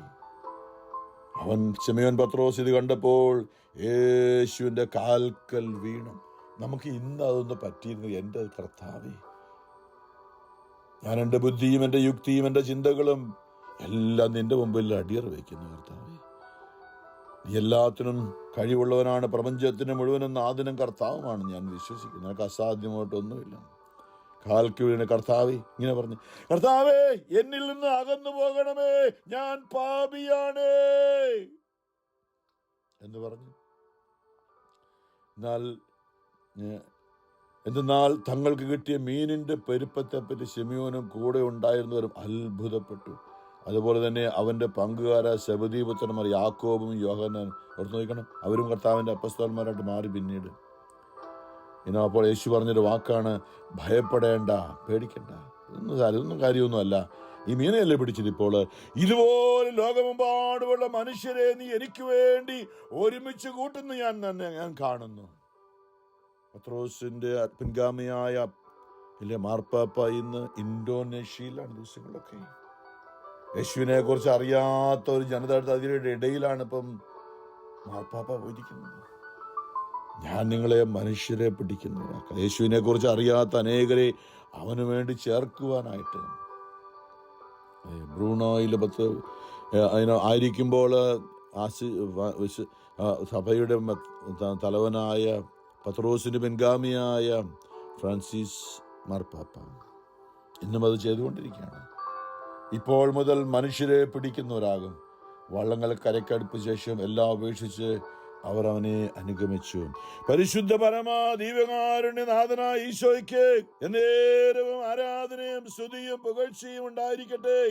അവൻ ശിമയോൻ പത്രോസ് ഇത് കണ്ടപ്പോൾ യേശുവിന്റെ കാൽക്കൽ വീണു. നമുക്ക് ഇന്ന് അതൊന്ന് പറ്റിയിരുന്നു. എൻ്റെ കർത്താവേ, ഞാൻ എൻ്റെ ബുദ്ധിയും എൻ്റെ യുക്തിയും എൻ്റെ ചിന്തകളും എല്ലാം നിന്റെ മുമ്പിൽ അടിയറ വയ്ക്കുന്നു. കർത്താവേ, നീ എല്ലാത്തിനും കഴിവുള്ളവനാണ്, പ്രപഞ്ചത്തിന് മുഴുവനും നാഥനും കർത്താവുമാണ് ഞാൻ വിശ്വസിക്കുന്നു. എനിക്ക് അസാധ്യമായിട്ടൊന്നുമില്ല. കാൽക്ക് വീണ കർത്താവേ ഇങ്ങനെ പറഞ്ഞു, കർത്താവേ എന്നിൽ നിന്ന് അകന്നു പോകണമേ, ഞാൻ പാപിയാണ് എന്ന് പറഞ്ഞു. എന്നാൽ തങ്ങൾക്ക് കിട്ടിയ മീനിന്റെ പെരുപ്പത്തെപ്പറ്റി ശിമയോനും കൂടെ ഉണ്ടായിരുന്നവരും അത്ഭുതപ്പെട്ടു. അതുപോലെ തന്നെ അവന്റെ പങ്കുകാരായ സെബദീപുത്രന്മാർ യാക്കോബും യോഹന്നാനും ഓർത്ത് നോക്കണം, അവരും കർത്താവിന്റെ അപ്പസ്തോലന്മാരായിട്ട് മാറി പിന്നീട്. അപ്പോൾ യേശു പറഞ്ഞൊരു വാക്കാണ്, ഭയപ്പെടേണ്ട, പേടിക്കണ്ട, ഇതൊന്നും കാര്യമൊന്നുമല്ല. ഈ മീനെയല്ലേ പിടിച്ചത്. ഇപ്പോൾ ഇതുപോലെ ലോകമെമ്പാടുമുള്ള മനുഷ്യരെ നീ എനിക്ക് വേണ്ടി ഒരുമിച്ച് കൂട്ടുന്നു ഞാൻ കാണുന്നു. പത്രോസിന്റെ പിൻഗാമിയായ മാർപ്പാപ്പ ഇന്ന് ഇന്തോനേഷ്യയിലാണ്. ദിവസങ്ങളൊക്കെ യേശുവിനെ കുറിച്ച് അറിയാത്ത ഒരു ജനത അതിരുടെ ഇടയിലാണ് ഇപ്പം മാർപ്പാപ്പ പോയിരിക്കുന്നത്. ഞാൻ നിങ്ങളെ മനുഷ്യരെ പിടിക്കുന്നു. യേശുവിനെ കുറിച്ച് അറിയാത്ത അനേകരെ അവന് വേണ്ടി ചേർക്കുവാനായിട്ട് ബ്രൂണോയിൽ ആയിരിക്കുമ്പോൾ സഭയുടെ തലവനായ പത്രോസിന്റെ പിൻഗാമിയായ ഫ്രാൻസിസ് മാർപ്പാപ്പ ഇന്നും അത് ചെയ്തുകൊണ്ടിരിക്കുകയാണ്. ഇപ്പോൾ മുതൽ മനുഷ്യരെ പിടിക്കുന്നവരാകും. വള്ളങ്ങൾ കരക്കടുപ്പിച്ച ശേഷം എല്ലാം ഉപേക്ഷിച്ച് അവർ അവനെ അനുഗമിച്ചു. പരിശുദ്ധ പരമാ ദൈവകാരുണ്യനാഥനായ ഈശോയ്ക്ക് എന്നേരവും ആരാധനയും സ്തുതിയും പുകഴ്ചയും ഉണ്ടായിരിക്കട്ടെ.